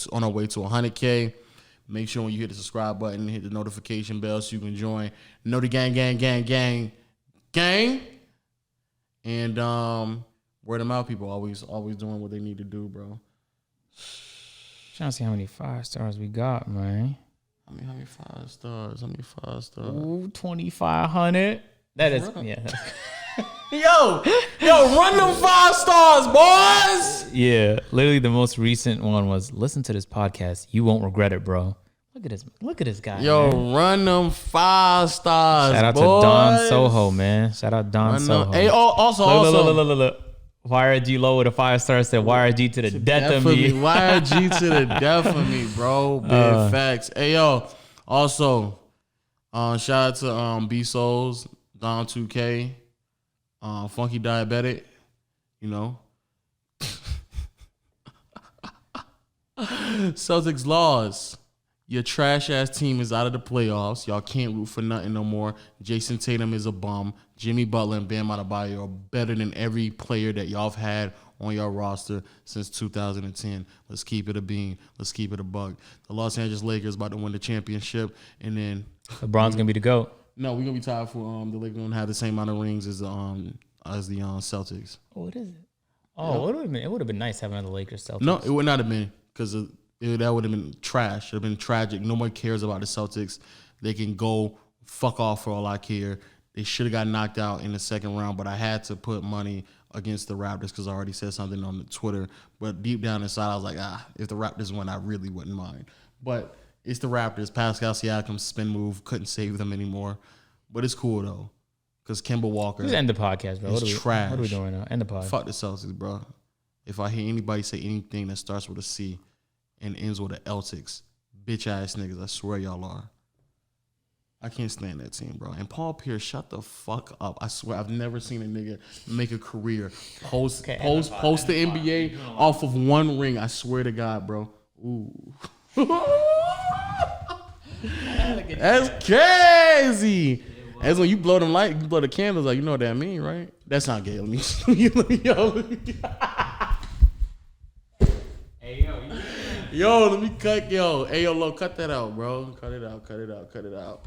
to 100K. Make sure when you hit the subscribe button, hit the notification bell so you can join. Know the gang. And word of mouth people always doing what they need to do, bro. Trying to see how many 5 stars we got, man. How many 5 stars? Ooh, 2,500. That is, yeah. Yo, run them 5 stars, boys. Yeah, literally the most recent one was, listen to this podcast. You won't regret it, bro. Look at this guy. Yo, man. run them 5 stars. Shout out boys. to Don Soho, man. Shout out Don Run Soho. them. Hey, also. Look. YRG low with a 5-star said YRG to the death of me. YRG to the death of me, bro. Big facts. Hey, yo. Also, shout out to B Souls, Don 2K, Funky Diabetic. You know. Celtics lost. Your trash ass team is out of the playoffs. Y'all can't root for nothing no more. Jason Tatum is a bum. Jimmy Butler and Bam Adebayo are better than every player that y'all have had on your roster since 2010. Let's keep it a bean. Let's keep it a buck. The Los Angeles Lakers about to win the championship, and then LeBron's gonna be the GOAT. no, we're gonna be tied for the Lakers gonna have the same amount of rings as the Celtics. What is it? Oh, it would have been nice having the Lakers Celtics. No, it would not have been because that would have been trash. It would have been tragic. No one cares about the Celtics. They can go fuck off for all I care. They should have got knocked out in the second round, but I had to put money against the Raptors because I already said something on the Twitter. But deep down inside, I was like, if the Raptors win, I really wouldn't mind. But it's the Raptors. Pascal Siakam's spin move couldn't save them anymore. But it's cool, though, because Kemba Walker Just end the podcast, bro. is trash. What are we doing now? End the podcast. Fuck the Celtics, bro. If I hear anybody say anything that starts with a C and ends with an Celtics, bitch ass niggas, I swear y'all are. I can't stand that team, bro. And Paul Pierce, shut the fuck up. I swear, I've never seen a nigga make a career post the NBA off of one ring. I swear to God, bro. Ooh. That's crazy. That's when you blow them light, you blow the candles out. You know what that mean, right? That's not gay. Let me Yo, let me cut. Yo, hey, yo, Lo, cut that out, bro. Cut it out.